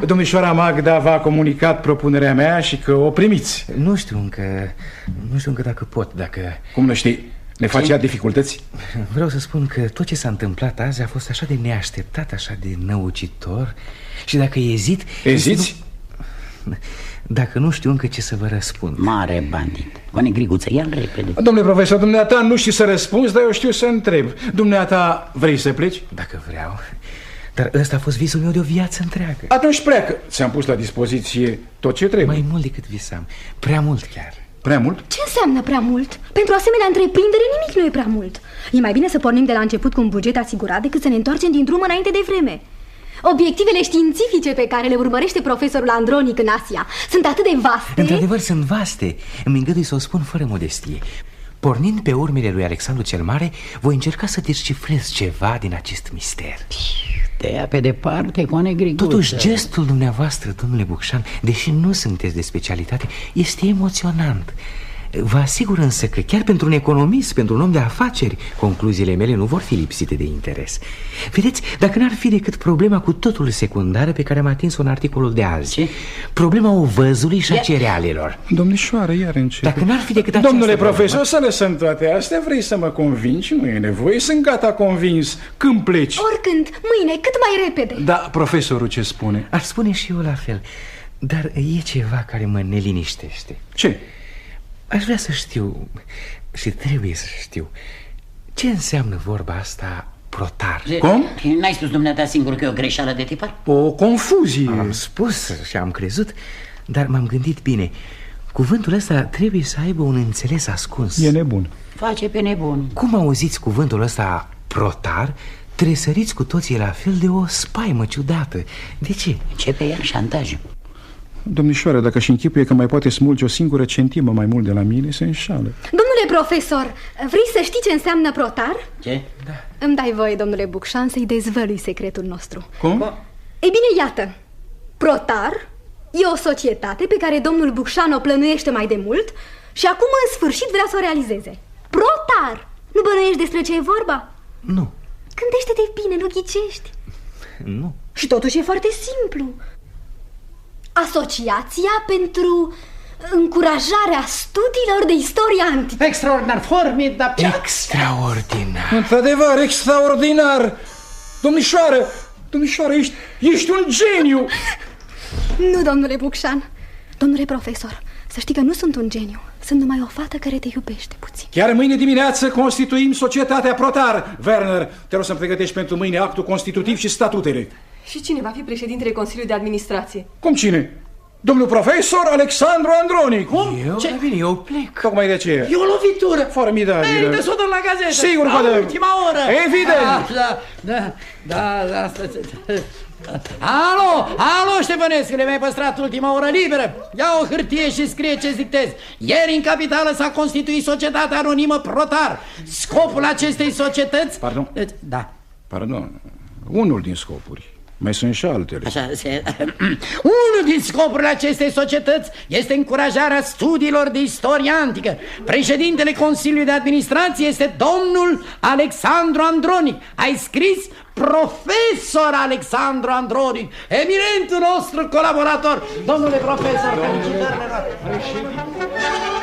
domnișoara Magda v-a comunicat propunerea mea și că o primiți. Nu știu încă dacă pot, dacă... Cum nu știi? Ne face ea dificultăți? Vreau să spun că tot ce s-a întâmplat azi a fost așa de neașteptat, așa de năucitor. Și dacă ezit... Eziți? Dacă nu știu încă ce să vă răspund. Mare bandit. Coane Griguță, ia-l repede. Domnule profesor, dumneata nu știu să răspunzi, dar eu știu să întreb. Dumneata vrei să pleci? Dacă vreau. Dar ăsta a fost visul meu de o viață întreagă. Atunci pleacă. Ți-am pus la dispoziție tot ce trebuie. Mai mult decât visam. Prea mult chiar. Prea mult? Ce înseamnă prea mult? Pentru asemenea întreprindere nimic nu e prea mult. E mai bine să pornim de la început cu un buget asigurat decât să ne întoarcem din drum înainte de vreme. Obiectivele științifice pe care le urmărește profesorul Andronic în Asia sunt atât de vaste. Într-adevăr sunt vaste. Îmi îngădui să o spun fără modestie. Pornind pe urmele lui Alexandru cel Mare, voi încerca să descifrez ceva din acest mister. Te ia pe departe, Coane Griguță. Totuși, gestul dumneavoastră, domnule Bucșan, deși nu sunteți de specialitate, este emoționant. Vă asigur însă că chiar pentru un economist, pentru un om de afaceri, concluziile mele nu vor fi lipsite de interes. Vedeți, dacă n-ar fi decât problema cu totul secundară pe care am atins-o în articolul de azi. Ce? Problema ovăzului și a cerealelor. Domnișoară, iar încet. Dacă n-ar fi decât Domnule profesor, să lăsăm toate astea. Vrei să mă convingi? Nu e nevoie, sunt gata convins. Când pleci? Oricând, mâine, cât mai repede. Da, profesorul ce spune? Aș spune și eu la fel. Dar e ceva care mă neliniștește. Ce? Aș vrea să știu, și trebuie să știu, ce înseamnă vorba asta protar. Cum? N-ai spus dumneata singur că e o greșeală de tipar? O confuzie. Am spus și am crezut, dar m-am gândit bine. Cuvântul ăsta trebuie să aibă un înțeles ascuns. E nebun. Face pe nebun. Cum auziți cuvântul ăsta protar, tresăriți cu toții la fel de o spaimă ciudată. De ce? Începe iar șantajul. Domnișoară, dacă și închipuie că mai poate smulge o singură centimă mai mult de la mine, se înșală. Domnule profesor, vrei să știi ce înseamnă protar? Ce? Da. Îmi dai voie, domnule Bucșan, să-i dezvălui secretul nostru. Cum? Ei bine, iată, protar e o societate pe care domnul Bucșan o plănuiește mai de mult și acum în sfârșit vrea să o realizeze. Protar! Nu bănuiești despre ce e vorba? Nu. Gândește-te bine, nu ghicești. Nu. Și totuși e foarte simplu. Asociația pentru încurajarea studiilor de istorie antică. Extraordinar, formidabil. Extraordinar. Într-adevăr, extraordinar. Domnișoară, ești un geniu. Nu, domnule Bucșan. Domnule profesor, să știi că nu sunt un geniu. Sunt numai o fată care te iubește puțin. Chiar mâine dimineață constituim societatea Protar. Werner, te rog să-mi pregătești pentru mâine actul constitutiv și statutele. Și cine va fi președintele Consiliului de Administrație? Cum cine? Domnul profesor Alexandru Andronic. Cum? Eu? Ce? Bine, eu plec. Tocmai de aceea. E o lovitură. Formidabil. Merită să o dăm la gazetă. Sigur că la dăm. ultima oră. Evident. Da. Alo, Ștefănescu, le-ai păstrat ultima oră liberă? Ia o hârtie și scrie ce dictezi. Ieri în capitală s-a constituit societatea anonimă Protar. Scopul acestei societăți... Pardon? Da. Pardon. Unul din scopuri. Mai sunt și altele. Așa, unul din scopurile acestei societăți este încurajarea studiilor de istorie antică. Președintele Consiliului de Administrație este domnul Alexandru Andronic. Ai scris profesor Alexandru Andronic, eminentul nostru colaborator. Domnule profesor, felicitările noastre.